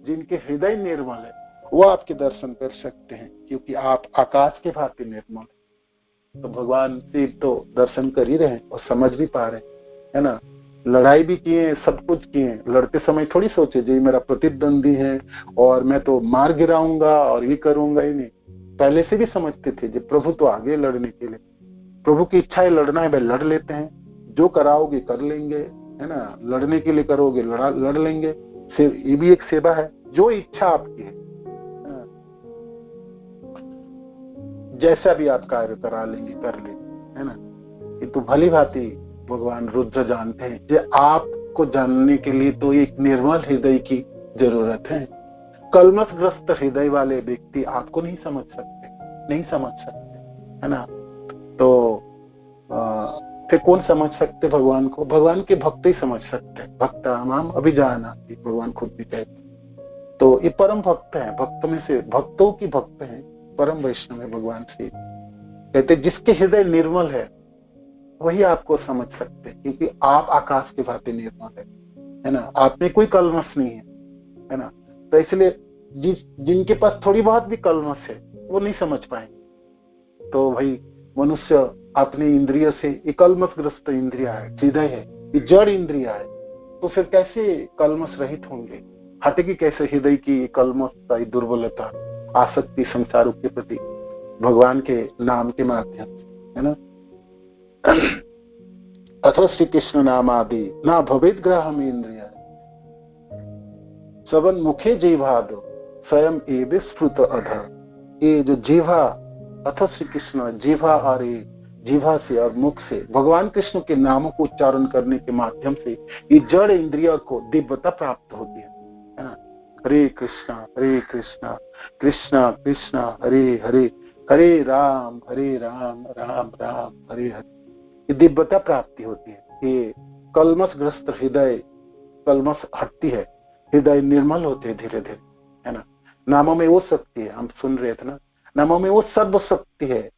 जिनके हृदय निर्मल है वो आपके दर्शन कर सकते हैं, क्योंकि आप आकाश के भांति निर्मल है। तो भगवान शिव तो दर्शन कर ही रहे हैं और समझ भी पा रहे हैं, है ना। लड़ाई भी किए, सब कुछ किए, लड़ते समय थोड़ी सोचे जी मेरा प्रतिद्वंदी है और मैं तो मार गिराऊंगा और ये करूंगा ही नहीं। पहले से भी समझते थे जी प्रभु तो आगे लड़ने के लिए, प्रभु की इच्छा है लड़ना है भाई, लड़ लेते हैं, जो कराओगे कर लेंगे, है ना। लड़ने के लिए करोगे लड़ लेंगे, ये भी एक सेवा है, जो इच्छा आपकी है, जैसा भी आप कार्य करा लेंगे कर लेंगे, है ना। ये तो भली भांति भगवान रुद्र जानते हैं कि आपको जानने के लिए तो एक निर्मल हृदय की जरूरत है। कलमशग्रस्त हृदय वाले व्यक्ति आपको नहीं समझ सकते, है ना। तो फिर कौन समझ सकते भगवान को? भगवान के भक्त ही समझ सकते हैं। भक्तानाम अभिजानाति, भगवान खुद भी कहते। तो ये परम भक्त हैं, भक्त में से भक्तों की भक्त हैं, परम वैष्णव है भगवान शिव। कहते जिसके हृदय निर्मल है वही आपको समझ सकते हैं, क्योंकि आप आकाश के भांति निर्मल है ना। आप में कोई कलमश नहीं है ना। तो इसलिए जिनके पास थोड़ी बहुत भी कलमश है वो नहीं समझ पाएंगे। तो भाई मनुष्य अपने इंद्रिय से, ये कलमशग्रस्त इंद्रिया है, हृदय है, ये जड़ इंद्रिया है, तो फिर कैसे कलमश रहित होंगे? हटेगी कैसे हृदय की कलमशता, दुर्बलता, आसक्ति संसारों के प्रति भगवान के नाम के माध्यम से, है ना। अथवा श्री कृष्ण नाम आदि ना भवेद ग्राहम इंद्रिया सवन मुखे जीवादो स्वयं एवं स्फुट अधर। ये जो जीवा अथ श्री कृष्ण, जीवा और जीवा से और मुख से भगवान कृष्ण के नामों को उच्चारण करने के माध्यम से ये जड़ इंद्रिया को दिव्यता प्राप्त होती है ना। हरे कृष्णा कृष्णा कृष्णा हरे हरे, हरे राम राम राम हरे हरे। ये दिव्यता प्राप्ति होती है। ये कलमशग्रस्त हृदय, कलमश हटती है, हृदय निर्मल होते हैं धीरे धीरे, है ना। नामों में वो शक्ति है, हम सुन रहे थे ना, नामों में वो सर्व शक्ति है।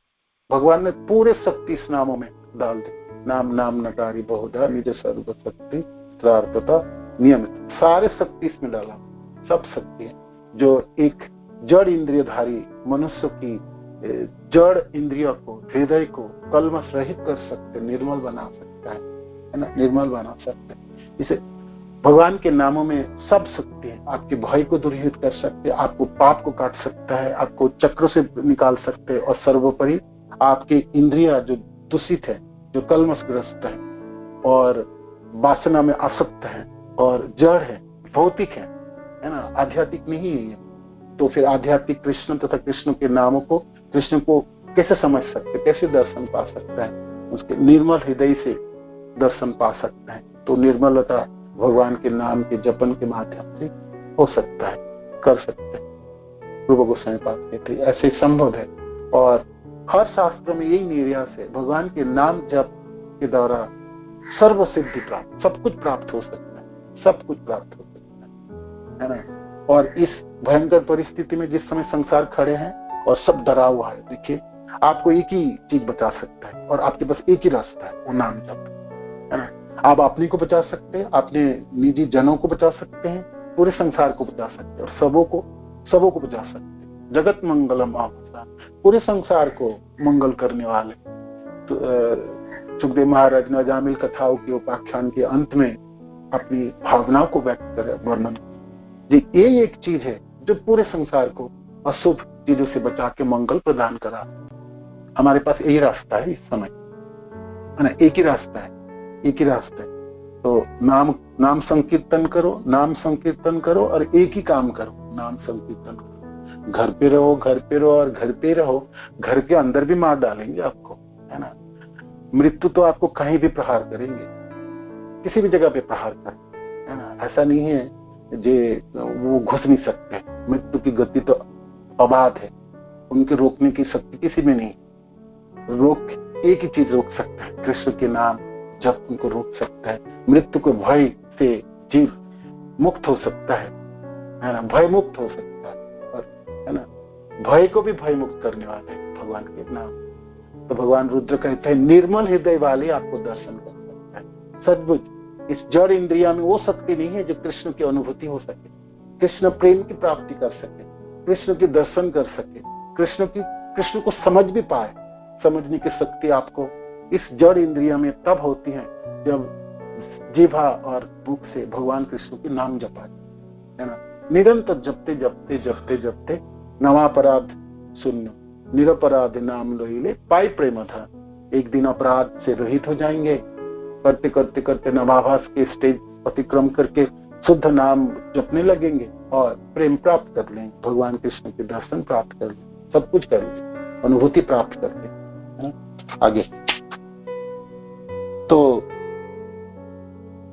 भगवान ने पूरे शक्ति इस नामों में डाल दी। नाम नाम नकारी बहुधा निज सर्व शक्ति प्रार्थता नियमित, सारे शक्ति इसमें डाला, सब शक्ति है जो एक जड़ इंद्रियधारी मनुष्य की जड़ इंद्रियों को, हृदय को कलमश रहित कर सकते, निर्मल बना सकता है ना, निर्मल बना सकते हैं। इसे भगवान के नामों में सब शक्ति है। आपके भय को दूरीकृत कर सकते हैं, आपको पाप को काट सकता है, आपको चक्र से निकाल सकते हैं, और सर्वोपरि आपके इंद्रिया जो दूषित है जो कलमशग्रस्त है और वासना में आसक्त है और जड़ है, भौतिक है ना, आध्यात्मिक नहीं है ये, तो फिर आध्यात्मिक कृष्ण तथा कृष्ण के नामों को, कृष्ण को कैसे समझ सकते, कैसे दर्शन पा सकता है? उसके निर्मल हृदय से दर्शन पा सकता है। तो निर्मलता भगवान के नाम के जपन के माध्यम से हो सकता है, कर सकते हैं। रूप गोस्वामी पाद कहते हैं ऐसे संभव है। और हर शास्त्र में यही निर्यास है, भगवान के नाम जप के द्वारा सर्व सिद्धि प्राप्त, सब कुछ प्राप्त हो सकता है, सब कुछ प्राप्त हो सकता है ना। और इस भयंकर परिस्थिति में जिस समय संसार खड़े हैं और सब डरा हुआ है, देखिए आपको एक ही चीज बचा सकता है और आपके पास एक ही रास्ता है, वो नाम जप है ना। आप अपने को बचा सकते हैं, अपने निजी जनों को बचा सकते हैं, पूरे संसार को बचा सकते हैं और सबों को बचा सकते हैं। जगत मंगलम आभूषा, पूरे संसार को मंगल करने वाले। तो सुखदेव महाराज ने अजामिल कथाओं के उपाख्यान के अंत में अपनी भावनाओं को व्यक्त कर वर्णन, ये एक चीज है जो पूरे संसार को अशुभ चीजों से बचा के मंगल प्रदान करा। हमारे पास यही रास्ता है इस समय, है ना, एक ही रास्ता है, एक ही रास्ता है। तो नाम संकीर्तन करो, नाम संकीर्तन करो और एक ही काम करो, नाम संकीर्तन करो। घर पे रहो, घर पे रहो और घर पे रहो, घर के अंदर भी मार डालेंगे आपको, है ना। मृत्यु तो आपको कहीं भी प्रहार करेंगे, किसी भी जगह पे प्रहार करें, है ना। ऐसा नहीं है जे वो घुस नहीं सकते, मृत्यु की गति तो अबाध है, उनके रोकने की शक्ति किसी में नहीं। एक ही चीज रोक सकता है, कृष्ण के नाम जब उनको रोक सकता है। मृत्यु के भय से जीव मुक्त हो सकता है ना, भय मुक्त हो सकता है, और है ना, भय को भी भय मुक्त करने वाले भगवान के नाम। तो भगवान रुद्र कहते हैं निर्मल हृदय वाले आपको दर्शन कर सकता है। सचमुच इस जड़ इंद्रिया में वो शक्ति नहीं है जो कृष्ण की अनुभूति हो सके, कृष्ण प्रेम की प्राप्ति कर सके, कृष्ण के दर्शन कर सके, कृष्ण को समझ भी पाए। समझने की शक्ति आपको इस जड़ इंद्रिया में तब होती है जब जीभा और मुख से भगवान कृष्ण के नाम जपाए, है ना। निरंतर जपते जपते जपते जपते नवापराध शून्य निरपराध नाम लोहिले पाई प्रेम था। एक दिन अपराध से रहित हो जाएंगे, करते करते करते नवाभास के स्टेज अतिक्रम करके शुद्ध नाम जपने लगेंगे और प्रेम प्राप्त कर लेंगे, भगवान कृष्ण के दर्शन प्राप्त कर लेंगे, सब कुछ कर लेंगे, अनुभूति प्राप्त कर लेंगे, है ना। आगे तो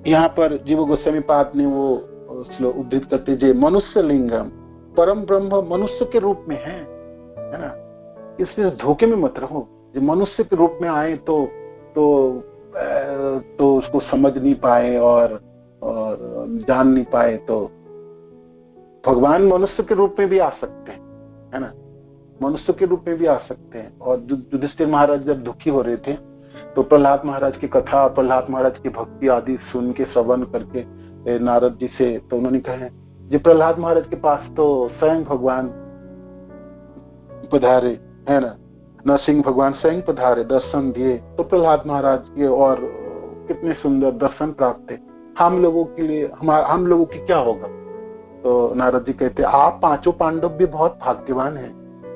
यहाँ पर जीव गोस्वामी पाद ने वो श्लोक उद्धृत करते जे मनुष्य लिंगम परम ब्रह्म मनुष्य के रूप में है ना। इसलिए धोखे में मत रहो, जो मनुष्य के रूप में आए तो उसको समझ नहीं पाए और जान नहीं पाए। तो भगवान मनुष्य के रूप में भी आ सकते हैं, है ना, मनुष्य के रूप में भी आ सकते हैं। और युधिष्ठिर महाराज जब दुखी हो रहे थे तो प्रहलाद महाराज की कथा, प्रहलाद महाराज की भक्ति आदि सुन के श्रवण करके नारद जी से, तो उन्होंने कहा जी प्रहलाद महाराज के पास तो स्वयं भगवान पधारे, है ना, नरसिंह भगवान स्वयं पधारे, दर्शन दिए, तो प्रहलाद महाराज के और कितने सुंदर दर्शन प्राप्त थे। हम लोगों के लिए हम लोगों की क्या होगा? तो नारद जी कहते आप पांचों पांडव भी बहुत भाग्यवान हैं,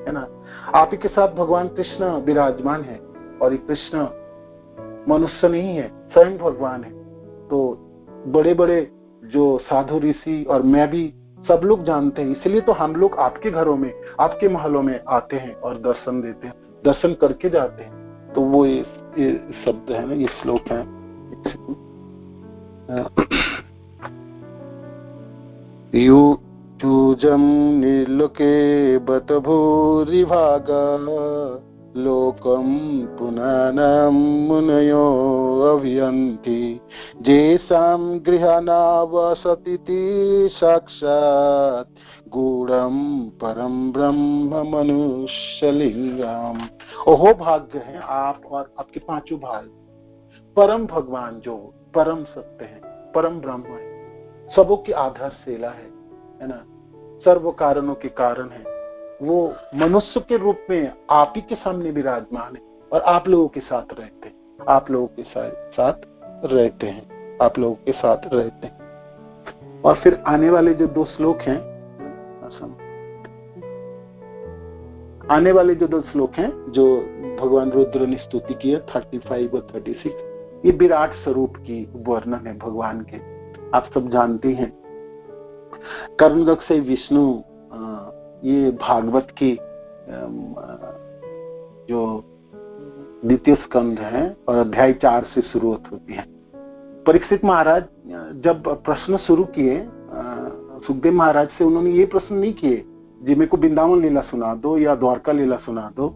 है ना। आप ही के साथ भगवान कृष्ण विराजमान है और ये कृष्ण मनुष्य नहीं है, स्वयं भगवान है। तो बड़े बड़े जो साधु ऋषि और मैं भी सब लोग जानते हैं, इसलिए तो हम लोग आपके घरों में, आपके महलों में आते हैं और दर्शन देते हैं, दर्शन करके जाते हैं। तो वो ये शब्द है ना, ये श्लोक है। यूजम निर्लोके बत भूरि भागा लोकम पुनः मुनयो अभियन्ति जेसां गृहानावसतीति साक्षात् गूढ़म परम ब्रह्म मनुष्यलिंगम। ओहो भाग्य है आप और आपके पांचों भाई, परम भगवान जो परम सत्य है, परम ब्रह्म है, सबों की आधारशिला है ना, सर्व कारणों के कारण है। वो मनुष्य के रूप में आप ही के सामने विराजमान है और आप लोगों के साथ रहते हैं, आप लोगों के साथ रहते हैं, आप लोगों के साथ रहते हैं। और फिर आने वाले जो दो श्लोक हैं, आने वाले जो दो श्लोक हैं जो भगवान रुद्र ने स्तुति की है 35 और 36, ये विराट स्वरूप की वर्णन है भगवान के। आप सब जानते हैं कर्णगक से विष्णु, ये भागवत की जो द्वितीय स्कंध है और अध्याय 4 से शुरुआत होती है। परीक्षित महाराज जब प्रश्न शुरू किए सुखदेव महाराज से, उन्होंने ये प्रश्न नहीं किए जी मेरे को वृंदावन लीला सुना दो या द्वारका लीला सुना दो।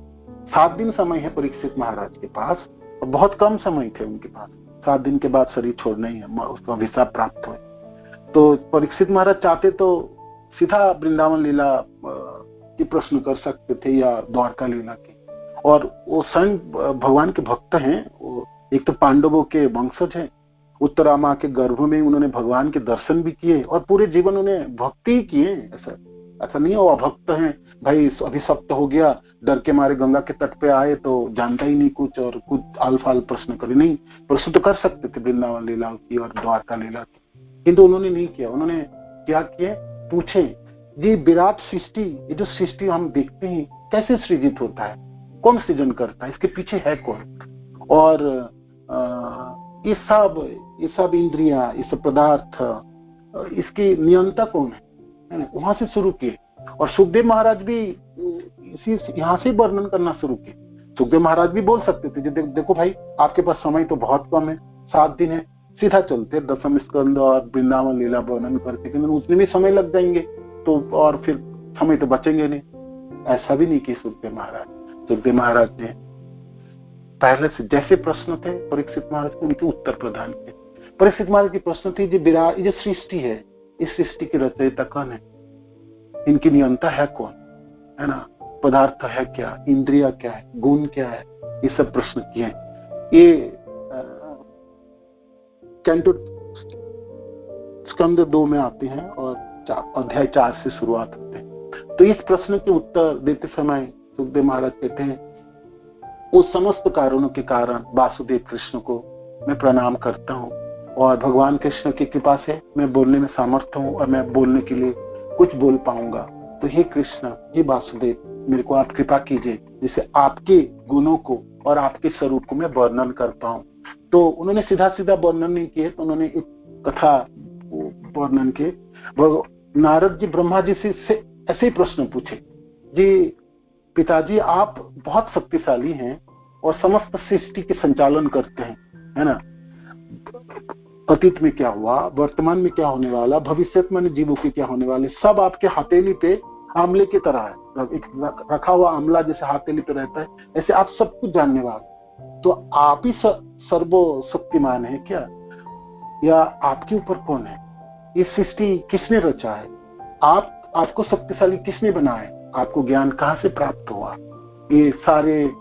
7 दिन समय है परीक्षित महाराज के पास, और बहुत कम समय थे उनके पास। 7 दिन के बाद शरीर छोड़ना ही है, उसको अभिशाप प्राप्त हुए। तो परीक्षित महाराज चाहते तो सीधा वृंदावन लीला की प्रश्न कर सकते थे या द्वारका लीला की, और वो स्वयं भगवान के भक्त हैं। एक तो पांडवों के वंशज हैं, उत्तरामा के गर्भ में उन्होंने भगवान के दर्शन भी किए और पूरे जीवन उन्हें भक्ति ही किए। ऐसा नहीं है वो अभक्त हैं, भाई अभिशप्त हो गया डर के मारे गंगा के तट पे आए तो जानता ही नहीं कुछ और कुछ आल फाल प्रश्न करे। नहीं, प्रश्न तो कर सकते थे वृंदावन लीला की और द्वारका लीला की, किंतु उन्होंने नहीं किया। उन्होंने क्या किया, पूछे जी विराट सृष्टि, ये जो सृष्टि हम देखते हैं कैसे सृजित होता है, कौन सृजन करता है, इसके पीछे है कौन, और ये सब इंद्रिया, ये सब पदार्थ, इसकी नियंता कौन है ना। वहां से शुरू किए और सुखदेव महाराज भी इसी यहाँ से वर्णन करना शुरू किए। सुखदेव महाराज भी बोल सकते थे देखो भाई आपके पास समय तो बहुत कम है, 7 दिन है, सीधा चलते 10वें स्कंद और वृंदावन लीला वर्णन करते, क्योंकि उसमें भी समय लग जाएंगे तो, और फिर समय तो बचेंगे नहीं। ऐसा भी नहीं किया सुखदेव महाराज। सुखदेव महाराज ने पहले से जैसे प्रश्न थे परीक्षित महाराज को उनके उत्तर प्रदान किए। परीक्षित महाराज की प्रश्न थी जो विराट, जो सृष्टि है, इस सृष्टि की रचयिता कौन है, इनकी नियंता है कौन, है ना, पदार्थ है क्या, इंद्रिया क्या है, गुण क्या है, ये सब प्रश्न किए। ये कैंटो स्कंद 2 में आते हैं और अध्याय 4 से शुरुआत होते हैं। तो इस प्रश्न के उत्तर देते समय सुखदेव महाराज कहते हैं उस समस्त कारणों के कारण वासुदेव कृष्ण को मैं प्रणाम करता हूँ, और भगवान कृष्ण की कृपा से मैं बोलने में सामर्थ्य हूँ और मैं बोलने के लिए कुछ बोल पाऊंगा। तो हे कृष्ण, हे वासुदेव, मेरे को आप कृपा कीजिए जिससे आपके गुणों को और आपके स्वरूप को मैं वर्णन कर पाऊं। तो उन्होंने सीधा सीधा वर्णन नहीं किए, तो उन्होंने एक कथा वर्णन किए। नारद जी ब्रह्मा जी से ऐसे ही प्रश्न पूछे, जी पिताजी आप बहुत शक्तिशाली हैं और समस्त सृष्टि के संचालन करते हैं, है ना, अतीत में क्या हुआ, वर्तमान में क्या होने वाला, भविष्य में जीवों के क्या होने वाले, सब आपके हथेली पे आमले की तरह है। एक रखा हुआ आमला जैसे हथेली पे रहता है, ऐसे आप सब कुछ जानने वाले। तो आप ही सर्वशक्तिमान है क्या, या आपके ऊपर कौन है, ये सृष्टि किसने रचा है, आपको शक्तिशाली किसने बनाया, आपको ज्ञान कहाँ से प्राप्त हुआ, ये सारे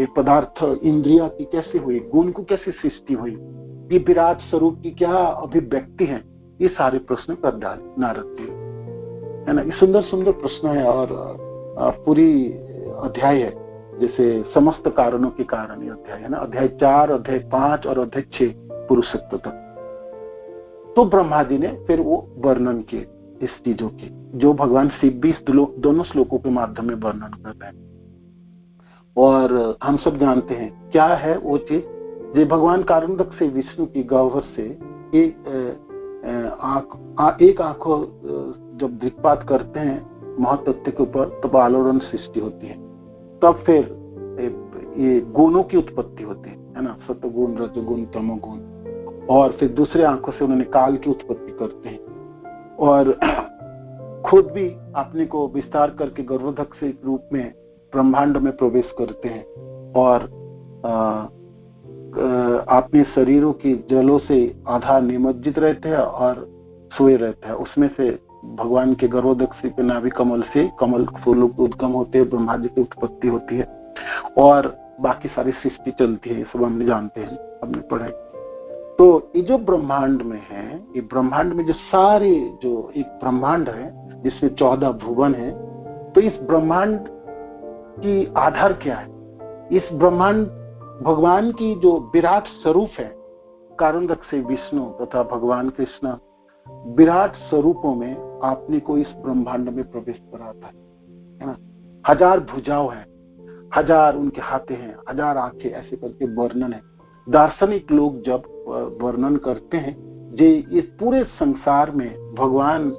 पदार्थ इंद्रिया की कैसे हुई, गुण को कैसे सृष्टि हुई, ये विराट स्वरूप की क्या अभिव्यक्ति है, ये सारे प्रश्न कर डाले नारद जी, है ना। ये सुंदर सुंदर प्रश्न है और पूरी अध्याय है, जैसे समस्त कारणों के कारण ये अध्याय है ना, अध्याय 4, अध्याय 5 और अध्याय 6 पुरुषत्व तक। तो ब्रह्मा जी ने फिर वो वर्णन किए इस चीजों के, जो भगवान शिव भी दोनों श्लोकों के माध्यम में वर्णन कर रहे हैं। और हम सब जानते हैं क्या है वो चीज, जो भगवान कारुण्यक से विष्णु की गह्वर से एक आंखों जब दृक्पात करते हैं महतत्व के ऊपर, तब आलोड़न सृष्टि होती है, तब फिर ये गुणों की उत्पत्ति होती है ना, सतगुण, रजगुण, तमोगुण, और फिर दूसरे आंखों से उन्होंने काल की उत्पत्ति करते हैं, और खुद भी अपने को विस्तार करके गर्भोदक से रूप में ब्रह्मांड में प्रवेश करते हैं, और अपने शरीरों की जलों से आधा निमज्जित रहते हैं और सोए रहते हैं। उसमें से भगवान के गर्भोदक के नाभि कमल से कमल फूल उद्गम होते हैं, ब्रह्मा जी की उत्पत्ति होती है, और बाकी सारी सृष्टि चलती है, ये सब हम जानते हैं, हमने पढ़ा। तो ये जो ब्रह्मांड में है, ये ब्रह्मांड में जो सारे, जो एक ब्रह्मांड है जिसमें 14 भुवन है, तो इस ब्रह्मांड की आधार क्या है, इस ब्रह्मांड भगवान की जो विराट स्वरूप है, कारुण्यक से विष्णु तथा भगवान कृष्ण विराट स्वरूपों में आपने को इस ब्रह्मांड में प्रवेश कराता है ना। 1000 भुजाओं है, हजार उनके हाथे हैं, हजार आंखें, ऐसे करके वर्णन है। दार्शनिक लोग जब वर्णन करते हैं जे इस पूरे संसार में भगवान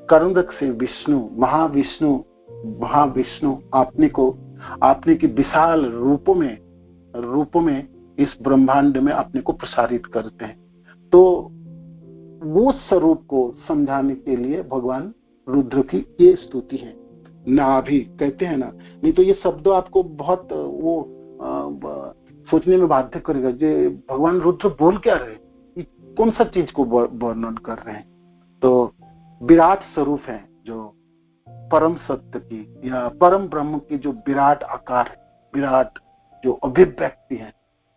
कर्णक से विष्णु, महाविष्णु आपने की विशाल रूपों में इस ब्रह्मांड में अपने को प्रसारित करते हैं। तो वो स्वरूप को समझाने के लिए भगवान रुद्र की ये स्तुति है। नाभि कहते हैं ना, नहीं तो ये शब्द आपको बहुत सोचने में बाध्य करेगा, जे भगवान रुद्र बोल क्या रहे, कौन सा चीज को वर्णन कर रहे हैं। तो विराट स्वरूप है जो परम सत्य की या परम ब्रह्म की जो विराट आकार है, विराट जो अभिव्यक्ति है,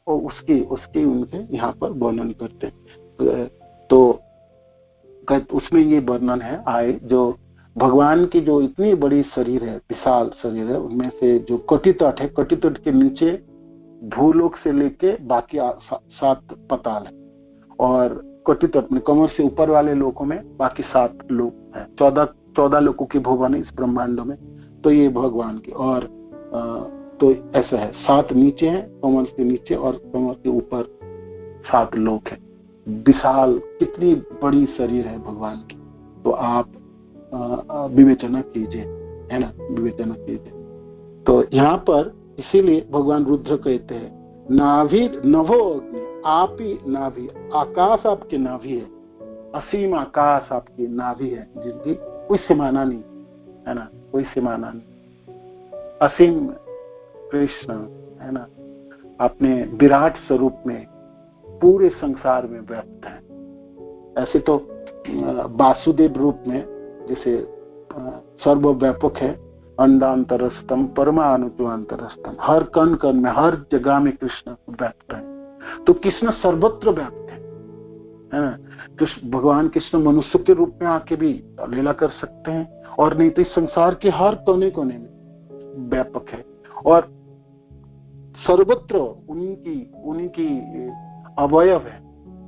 और उसके उनके यहाँ पर वर्णन करते हैं। तो उसमें ये वर्णन है आए जो भगवान की जो इतनी बड़ी शरीर है, विशाल शरीर है, उनमें से जो कटितट है, कटितट के नीचे भूलोक से लेके बाकी 7 पताल है, और कटितट में कमर से ऊपर वाले लोकों में बाकी 7 लोक है। 14 लोकों की भुवन है इस ब्रह्मांड में। तो ये भगवान की, और तो ऐसा है 7 नीचे है, कमर से नीचे, और कमर के ऊपर 7 लोक है। विशाल कितनी बड़ी शरीर है भगवान की, तो आप विवेचना कीजिए, है ना, विवेचना कीजिए। तो यहाँ पर इसीलिए भगवान रुद्र कहते हैं नाभि नभो अग्नि, आप ही नाभि, आकाश आपके नाभि है, असीम आकाश आपकी नाभि है, जिसकी कोई सीमाना नहीं, है ना, कोई सीमाना नहीं। असीम कृष्ण, है ना, अपने विराट स्वरूप में पूरे संसार में व्याप्त है। ऐसे तो वासुदेव रूप में जैसे सर्वव्यापक है, अंडांतरस्तम परमाणुत्वांतरस्तम, हर कण कण में, हर जगह में कृष्ण व्याप्त है। तो कृष्ण सर्वत्र व्याप्त है ना। कृष्ण भगवान कृष्ण मनुष्य के रूप में आके भी लीला कर सकते हैं, और नहीं तो इस संसार के हर कोने कोने में व्यापक है, और सर्वत्र उनकी अवयव है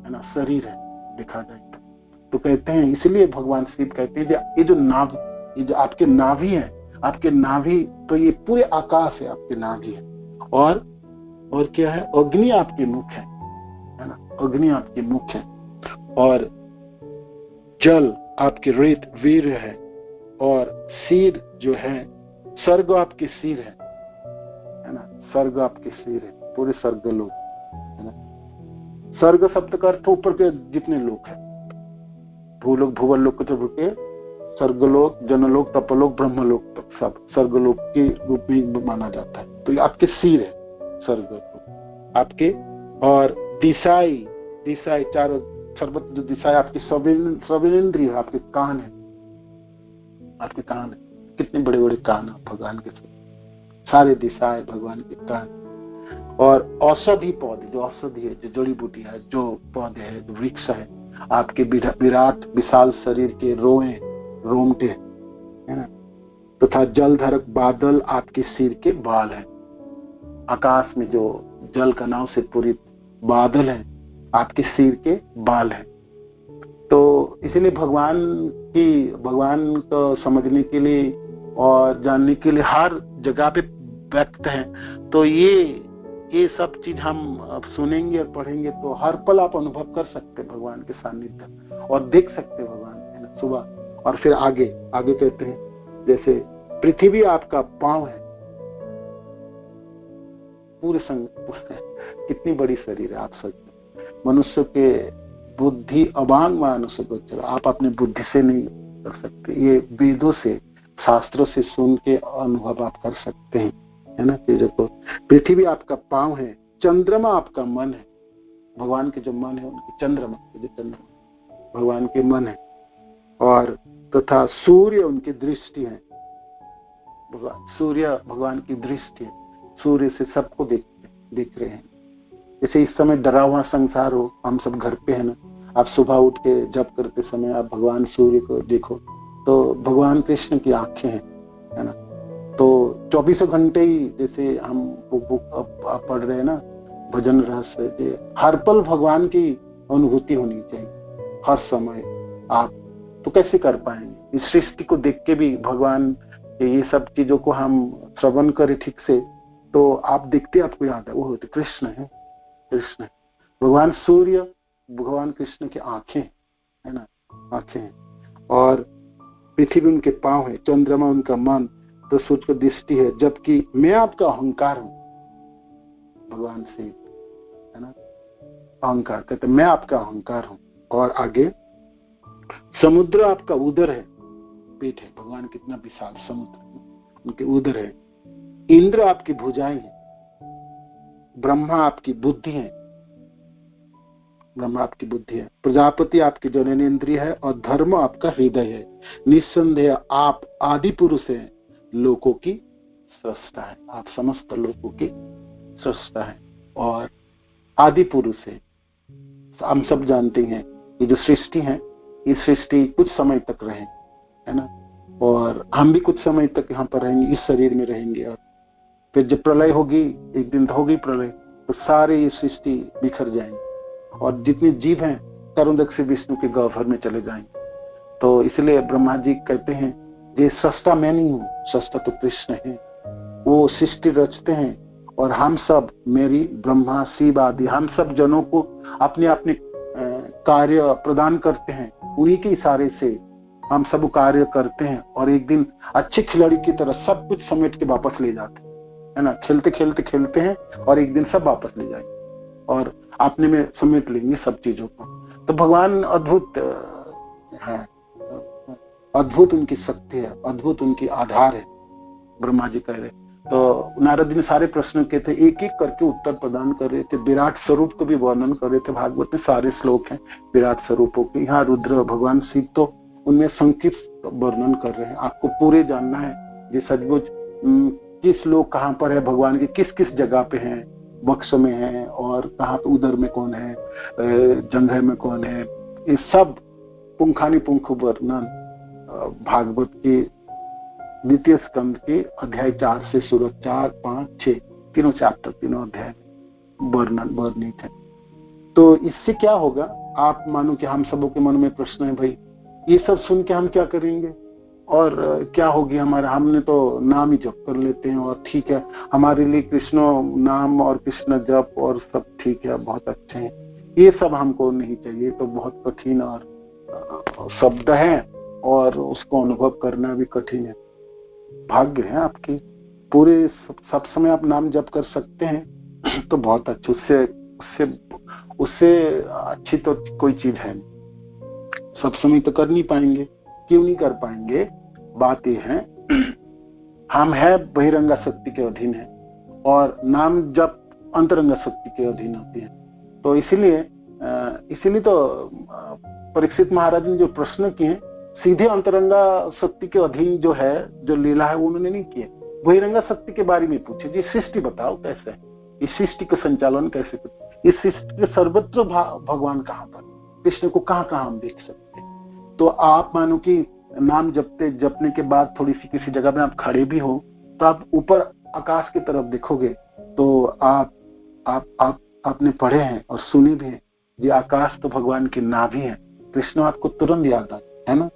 ना, शरीर है देखा जाए तो कहते हैं, इसलिए भगवान शिव कहते हैं ये जो आपके नाभि है, आपके नाभि, तो ये पूरे आकाश है आपके नाभि है, और क्या है, अग्नि आपके मुख है ना, अग्नि आपके मुख है, और जल आपके रेत वीर है, और सिर जो है स्वर्ग आपके सिर है ना, स्वर्ग आपके सिर है, पूरे स्वर्ग लोग, है ना। स्वर्ग शब्द का अर्थ ऊपर के जितने लोग हैं, भूलोक भुवनलोक के रुके, स्वर्गलोक, जनलोक, तपलोक, ब्रह्मलोक तक सब स्वर्गलोक के रूप में माना जाता है। तो ये आपके सिर है स्वर्ग आपके, और दिशाएं चारों सर्वत्र जो दिशाएं आपकी स्वेन्द्रिय, आपके कान है, आपके कान है, कितने बड़े बड़े कान है भगवान के, सारे दिशाएं भगवान के कान। और औषधि पौधे, जो औषधि है, जो जड़ी बूटी है, जो पौधे है, जो वृक्ष है, आपके विराट विशाल शरीर के रोमटे है ना, तथा जलधरक बादल आपके सिर के बाल है। आकाश में जो जल का नाव से पूरित बादल है, आपके सिर के बाल है। तो इसलिए भगवान को समझने के लिए और जानने के लिए हर जगह पे व्यक्त है। तो ये सब चीज हम अब सुनेंगे और पढ़ेंगे तो हर पल आप अनुभव कर सकते हैं भगवान के सानिध्य, और देख सकते हैं भगवान, है ना, सुबह। और फिर आगे कहते हैं, जैसे पृथ्वी आपका पांव है, पूरे कितनी बड़ी शरीर है। आप सोचते मनुष्य के बुद्धि अबांग मानुष गोचर, आप अपने बुद्धि से नहीं कर सकते, ये वेदों से, शास्त्रों से सुन के अनुभव आप कर सकते हैं, है ना, चीजों को। पृथ्वी आपका पांव है, चंद्रमा आपका मन है, भगवान के जो मन है उनके चंद्रमा भगवान के मन है, और तथा सूर्य उनकी दृष्टि है, सूर्य भगवान की दृष्टि है, सूर्य से सबको देख रहे हैं। जैसे इस समय डरा हुआ संसार हो, हम सब घर पे है ना, आप सुबह उठ के जप करते समय आप भगवान सूर्य को देखो, तो भगवान कृष्ण की आंखें हैं, है ना। तो 24 घंटे ही जैसे हम बुक पढ़ रहे हैं ना, भजन रहस्य, हर पल भगवान की अनुभूति होनी चाहिए हर समय। आप तो कैसे कर पाएंगे? इस सृष्टि को देख के भी भगवान ये सब चीजों को हम श्रवण करें ठीक से तो आप देखते आपको याद है वो होते कृष्ण है, कृष्ण है। भगवान सूर्य भगवान कृष्ण की आंखें है ना, आंखें हैं, और पृथ्वी उनके पांव है, चंद्रमा उनका मन, तो सूर्य को दृष्टि है, जबकि मैं आपका अहंकार हूं। भगवान से है ना अहंकार कहते मैं आपका अहंकार हूं। और आगे समुद्र आपका उदर है, पेट है, भगवान कितना विशाल समुद्र उनके उदर है। इंद्र आपकी भुजाएं है, ब्रह्मा आपकी बुद्धि है, ब्रह्मा आपकी बुद्धि है, प्रजापति आपकी जननेन्द्रिय है, और धर्म आपका हृदय है। निस्संदेह आप आदि पुरुष हैं, लोकों की सृष्टा है, आप समस्त लोकों की सृष्टा है और आदि पुरुष है। हम सब जानते हैं ये जो सृष्टि है, ये सृष्टि कुछ समय तक रहे है ना, और हम भी कुछ समय तक यहाँ पर रहेंगे, इस शरीर में रहेंगे, और फिर जब प्रलय होगी, एक दिन होगी प्रलय, तो सारे ये सृष्टि बिखर जाएंगे और जितने जीव हैं तरुण से विष्णु के गह्वर में चले जाएंगे। तो इसलिए ब्रह्मा जी कहते हैं ये सृष्टा मैं नहीं हूँ, सृष्टा तो कृष्ण है, वो सृष्टि रचते हैं और हम सब मेरी ब्रह्मा शिव आदि हम सब जनों को अपने अपने कार्य प्रदान करते हैं, उन्हीं के इशारे से हम सब कार्य करते हैं और एक दिन अच्छे खिलाड़ी की तरह सब कुछ समेट के वापस ले जाते हैं है ना, खेलते खेलते खेलते हैं और एक दिन सब वापस ले जाएंगे और अपने में समेट लेंगे सब चीजों को। तो भगवान अद्भुत है, अद्भुत उनकी शक्ति है, अद्भुत उनकी आधार है, ब्रह्मा जी कह रहे। तो नारद जी ने सारे प्रश्न के थे, एक एक करके उत्तर प्रदान कर रहे थे, विराट स्वरूप को भी वर्णन कर रहे थे। भागवत में सारे श्लोक हैं विराट स्वरूपों के। यहाँ रुद्र भगवान शिव तो उनमें संक्षिप्त वर्णन कर रहे हैं। आपको पूरे जानना है ये सचमुच किस लोग कहाँ पर है, भगवान की किस किस जगह पे हैं, वक्ष में है और कहाँ पे उदर में कौन है, जंघे में कौन है, ये सब पुंखानी पुंख वर्णन भागवत के द्वितीय स्कंद के अध्याय 4 से शुरू 4, 5, 6 तीनों चैप्टर तीनों अध्याय वर्णन वर्णित है। तो इससे क्या होगा, आप मानो कि हम सबों के मन में प्रश्न है भाई ये सब सुन के हम क्या करेंगे और क्या होगी हमारा, हमने तो नाम ही जप कर लेते हैं और ठीक है, हमारे लिए कृष्ण नाम और कृष्ण जप और सब ठीक है, बहुत अच्छे हैं, ये सब हमको नहीं चाहिए। तो बहुत कठिन और शब्द है और उसको अनुभव करना भी कठिन है। भाग्य है आपकी, पूरे सब समय आप नाम जप कर सकते हैं तो बहुत अच्छे, उससे उससे उससे अच्छी तो कोई चीज है नहीं। सब समय तो कर नहीं पाएंगे, क्यों नहीं कर पाएंगे, बात यह है हम है बहिरंगा शक्ति के अधीन है और नाम जप अंतरंगा शक्ति के अधीन होती है। तो इसीलिए तो परीक्षित महाराज ने जो प्रश्न किए सीधे अंतरंगा शक्ति के अधीन जो है, जो लीला है वो उन्होंने नहीं किए, बहिरंगा शक्ति के बारे में पूछे, जी सृष्टि बताओ कैसे है, इस सृष्टि का संचालन कैसे करते, इस सृष्टि के सर्वत्र भगवान कहाँ पर, कृष्ण को कहाँ कहाँ हम देख सकते हैं। तो आप मानो कि नाम जपने के बाद थोड़ी सी किसी जगह में आप खड़े भी हो तो आप ऊपर आकाश की तरफ देखोगे तो आपने पढ़े हैं और सुने भी हैं, ये आकाश तो भगवान की नाभि है। कृष्ण आपको तुरंत याद आता है ना,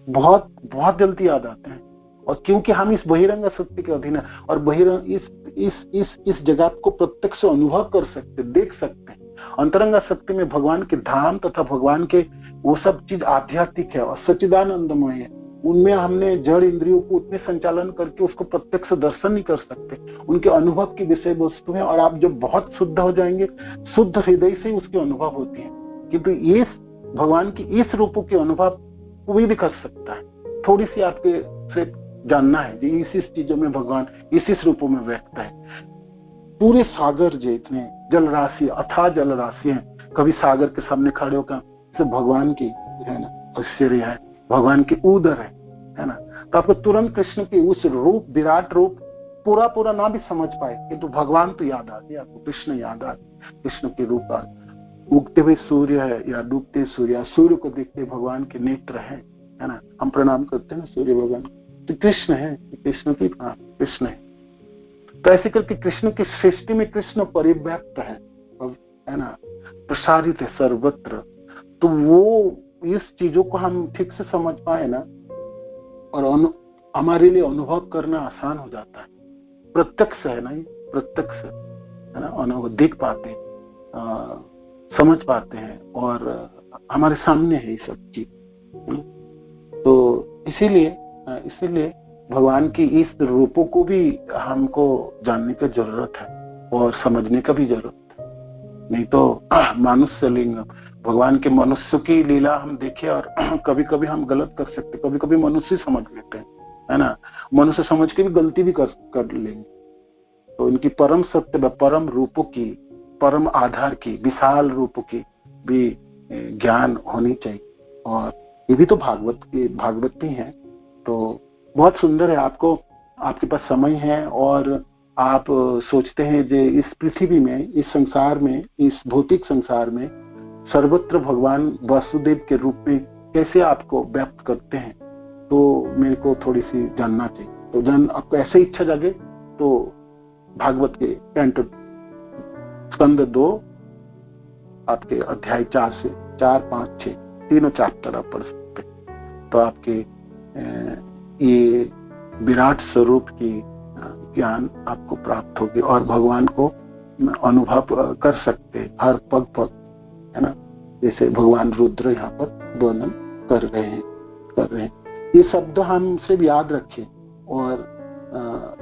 बहुत बहुत जल्दी याद आते हैं। और क्योंकि हम इस बहिरंग शक्ति के अधीन है और बहिरंग इस जगत को प्रत्यक्ष अनुभव कर सकते, देख सकते हैं। अंतरंग शक्ति में भगवान के धाम तथा भगवान के वो सब चीज आध्यात्मिक है और सच्चिदानंदमय है। उनमें हमने जड़ इंद्रियों को उतने संचालन करके उसको प्रत्यक्ष दर्शन नहीं कर सकते, उनके अनुभव की विषय वस्तु है। और आप जब बहुत शुद्ध हो जाएंगे, शुद्ध हृदय से उसके अनुभव होती है। किंतु ये भगवान की इस रूपों के अनुभव कोई भी कर सकता है। थोड़ी सी आपके से जानना है कि इस चीजों में भगवान इस रूपों में व्यक्त है। पूरे सागर जितने जल राशि, अथाह जल राशि है, कभी सागर के सामने खड़े होकर से भगवान की है ना आश्चर्य है, भगवान की उदर है ना। तो आपको तुरंत कृष्ण के उस रूप, विराट रूप पूरा ना भी समझ पाए किंतु भगवान तो याद आ गया आपको, कृष्ण याद आ गया, कृष्ण के रूप आ। उगते हुए सूर्य है या डूबते सूर्य, सूर्य को देखते भगवान के नेत्र है ना, हम प्रणाम करते हैं सूर्य भगवान, तो कृष्ण है, कृष्ण की कृष्ण है। तो ऐसे करके कृष्ण की सृष्टि में कृष्ण परिव्याप्त है ना, प्रसारित है सर्वत्र। तो वो इस चीजों को हम ठीक से समझ पाए ना और हमारे लिए अनुभव करना आसान हो जाता है। प्रत्यक्ष है ना, ये प्रत्यक्ष है ना, अनुभव देख पाते हैं, समझ पाते हैं और हमारे सामने है ये सब चीज। तो इसीलिए भगवान की इस रूपों को भी हमको जानने की जरूरत है और समझने का भी जरूरत है। नहीं तो मनुष्य लिंग, भगवान के मनुष्य की लीला हम देखें और कभी कभी हम गलत कर सकते, कभी कभी मनुष्य समझ लेते हैं, है ना, मनुष्य समझ के भी गलती भी कर लेंगे। तो इनकी परम सत्य, परम रूपों की, परम आधार की, विशाल रूपों की भी ज्ञान होनी चाहिए। और ये भी तो भागवत ही है। तो बहुत सुंदर है। आपके पास समय है और आप सोचते हैं कि इस पृथ्वी में, इस संसार में, इस भौतिक संसार में सर्वत्र भगवान वासुदेव के रूप में कैसे आपको व्यक्त करते हैं, तो मेरे को थोड़ी सी जानना चाहिए। तो आपको ऐसे इच्छा जागे तो भागवत के कैंटो स्कंद 2 आपके अध्याय 4 से 4, 5, 6 तीनों चैप्टर आप पढ़ सकते हैं। तो आपके ये विराट स्वरूप की ज्ञान आपको प्राप्त होगी और भगवान को अनुभव कर सकते हर पग पग, है ना, जैसे भगवान रुद्र यहाँ पर वर्णन कर रहे हैं। ये शब्द हम सिर्फ याद रखें और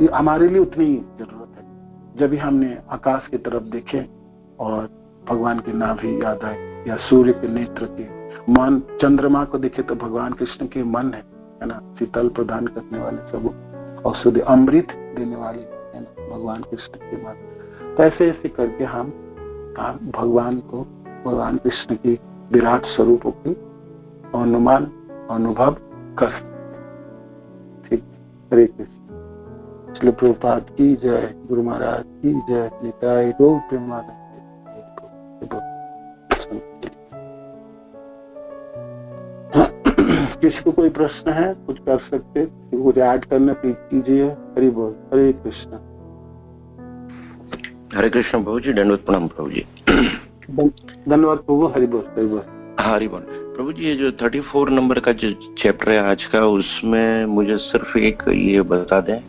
ये हमारे लिए उतनी ही जरूरत है। जब भी हमने आकाश की तरफ देखे और भगवान के नाम ही याद आए, या सूर्य के नेत्र के, मन, चंद्रमा को देखे तो भगवान कृष्ण के मन है ना, शीतल प्रदान करने वाले, सब औषधि अमृत देने वाले, है ना, भगवान कृष्ण के मन। तो ऐसे करके हम भगवान को, भगवान कृष्ण की विराट स्वरूपों की अनुमान, अनुभव कर सकते। ठीक, हरे कृष्ण। श्री प्रभुपाद की जय, गुरु महाराज की जय, निताई गौर प्रेमानंद। किसी को कोई प्रश्न है, कुछ कर सकते, कुछ ऐड करना कीजिए। हरि बोल, हरे कृष्ण। हरे कृष्ण प्रभु जी, दंडवत प्रणाम प्रभु जी। धन्यवाद प्रभु। हरि बोल, हरि बोल। हरि बोल प्रभु जी। ये जो 34 नंबर का जो चैप्टर है आज का, उसमें मुझे सिर्फ एक ये बता दें,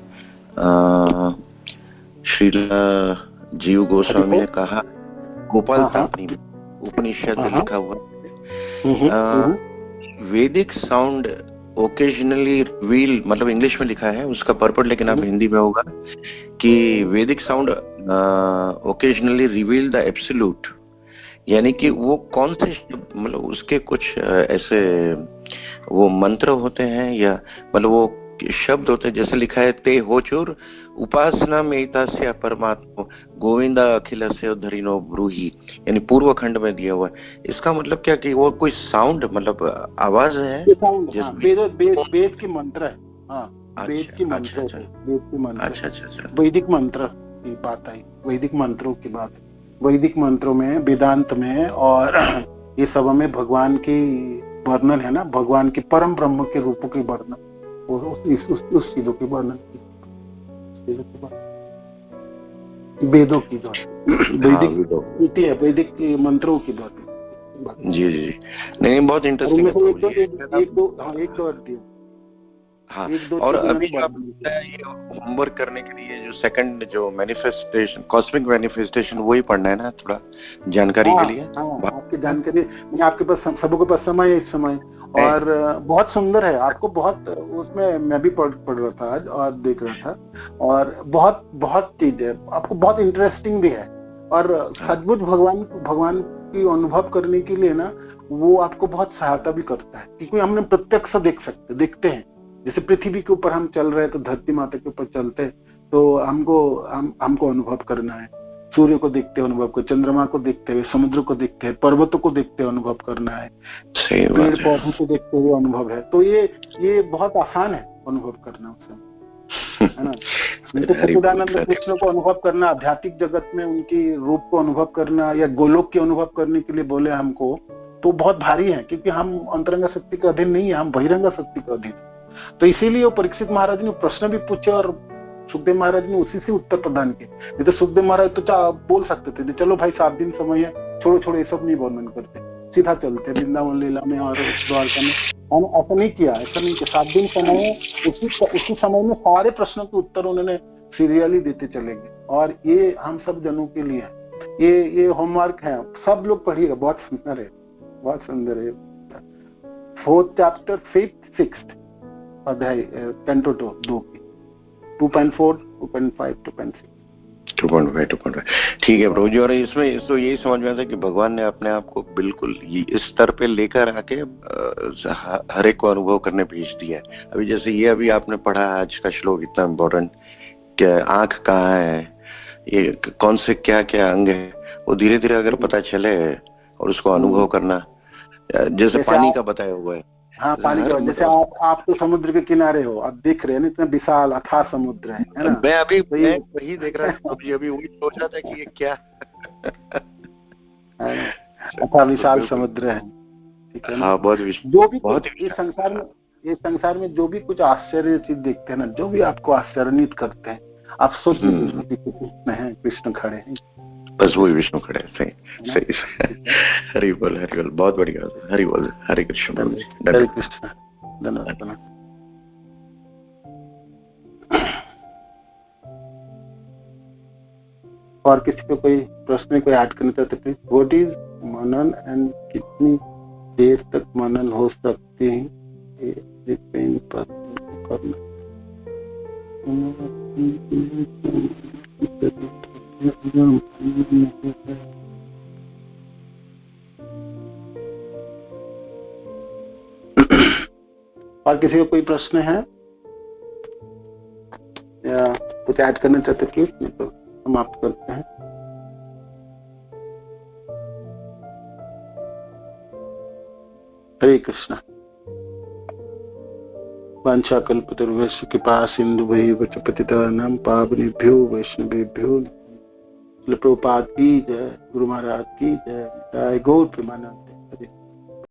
श्रील जीव गोस्वामी ने कहा, गोपाल तापनी उपनिषद में लिखा हुआ, वैदिक साउंड ओकेजनली रिवील, मतलब इंग्लिश में लिखा है उसका पर्पट, लेकिन आप हिंदी में होगा कि वैदिक sound occasionally reveal the absolute, यानी कि वो कौन से, मतलब उसके कुछ ऐसे वो मंत्र होते हैं या मतलब वो शब्द होते हैं, जैसे लिखा है, ते हो चोर उपासना में इतास्य परमात्मा गोविंदा अखिल से उद्धरिनो ब्रूही, यानी पूर्व खंड में दिया हुआ है। इसका मतलब क्या कि वो कोई साउंड, मतलब आवाज है, वेद की मंत्र है। वेद की मंत्र, अच्छा, वैदिक मंत्र की बात आई, वैदिक मंत्रों की बात। वैदिक मंत्रों में, वेदांत में और ये सब में भगवान की वर्णन है ना, भगवान के परम ब्रह्म के रूपों के वर्णन, उस चीजों के वर्णन, वेदों की जो वैदिक मंत्रों की बात। जी नहीं, बहुत इंटरेस्टिंग है। एक दो अर्थ। हाँ, और अभी जो आप ये होमवर्क करने के लिए जो सेकंड जो मैनिफेस्टेशन, कॉस्मिक मैनिफेस्टेशन, वही पढ़ना है ना, थोड़ा जानकारी के लिए। आपकी जानकारी, आपके पास, सबों के पास समय है इस समय, और बहुत सुंदर है। आपको बहुत, उसमें मैं भी पढ़ रहा था आज और देख रहा था, और बहुत चीज है, आपको बहुत इंटरेस्टिंग भी है। और सचमुच भगवान की अनुभव करने के लिए ना, वो आपको बहुत सहायता भी करता है, क्योंकि हमने प्रत्यक्ष देखते हैं। जैसे पृथ्वी के ऊपर हम चल रहे हैं, तो धरती माता के ऊपर चलते हैं, तो हमको अनुभव करना है। सूर्य को देखते हुए अनुभव कर, चंद्रमा को देखते हुए, समुद्र को देखते हुए, पर्वतों को देखते हुए अनुभव करना है, पेड़ पौधों को देखते हुए अनुभव है। तो ये बहुत आसान है अनुभव करना उससे, है ना। तो सच्चिदानंद कृष्ण को अनुभव करना, आध्यात्मिक जगत में उनकी रूप को अनुभव करना, या गोलोक के अनुभव करने के लिए बोले हमको, तो बहुत भारी है, क्योंकि हम अंतरंग शक्ति के अधीन नहीं है, हम बहिरंग शक्ति के अधीन। तो इसीलिए वो परीक्षित महाराज ने प्रश्न भी पूछे और सुखदेव महाराज ने उसी से उत्तर प्रदान किए। नहीं तो सुखदेव महाराज तो बोल सकते थे, चलो भाई 7 दिन समय है, छोड़ो ये सब नहीं वर्णन करते, सीधा चलते वृंदावन लीला में और द्वारका में। ऐसा नहीं किया। 7 दिन समय है, उसी समय में सारे प्रश्नों के उत्तर उन्होंने सीरियली देते चलेंगे, और ये हम सब जनों के लिए है। ये होमवर्क है, सब लोग पढ़िएगा, बहुत सुंदर है, बहुत सुंदर है। 4th चैप्टर 5th 6th अध्याय कैंटो 2 की 2.4 2.5 2.6 ठीक है प्रभु जी। और इसमें तो यही समझ में आता है कि भगवान ने अपने आप को बिल्कुल इस स्तर पे लेकर आके हर एक को अनुभव करने भेज दिया है। अभी जैसे ये अभी आपने पढ़ा आज का श्लोक इतना इम्पोर्टेंट, क्या आंख कहाँ है, ये कौन से क्या क्या अंग है, वो धीरे धीरे अगर पता चले और उसको अनुभव करना, जैसे पानी का बताया हुआ है। हाँ, पानी का, जैसे आप तो समुद्र के किनारे हो, आप देख रहे हैं ना, इतना विशाल अथाह समुद्र है ना। मैं अभी वही देख रहा था, अभी वही सोच रहा था कि ये क्या अथाह विशाल समुद्र है, ठीक है। हाँ, बहुत जो भी बहुत इस संसार में जो भी कुछ आश्चर्य चीज देखते हैं ना, जो भी आपको आश्चर्यित करते हैं, आप सोच कृष्ण है, कृष्ण खड़े हैं, बस वही विष्णु खड़े हैं। सही हरि बोल, बहुत बढ़िया, हरि बोल, हरे कृष्ण, हरे कृष्ण, धन्यवाद। और किसी को कोई प्रश्न कोई ऐड करना चाहते please. What is Manan and कितनी देर तक मनन हो सकते हैं, डिपेंड करना। और किसी को कोई प्रश्न है या कुछ ऐड करना चाहते प्लीज, नहीं तो समाप्त करते हैं। हरे कृष्णा। वाञ्छाकल्पतरुभ्यश्च कृपासिन्धुभ्यैव च पतितानां पावनेभ्यो वैष्णवेभ्यो प्रभुपाद की जय, गुरु महाराज की जय, गौर प्रेमानंद।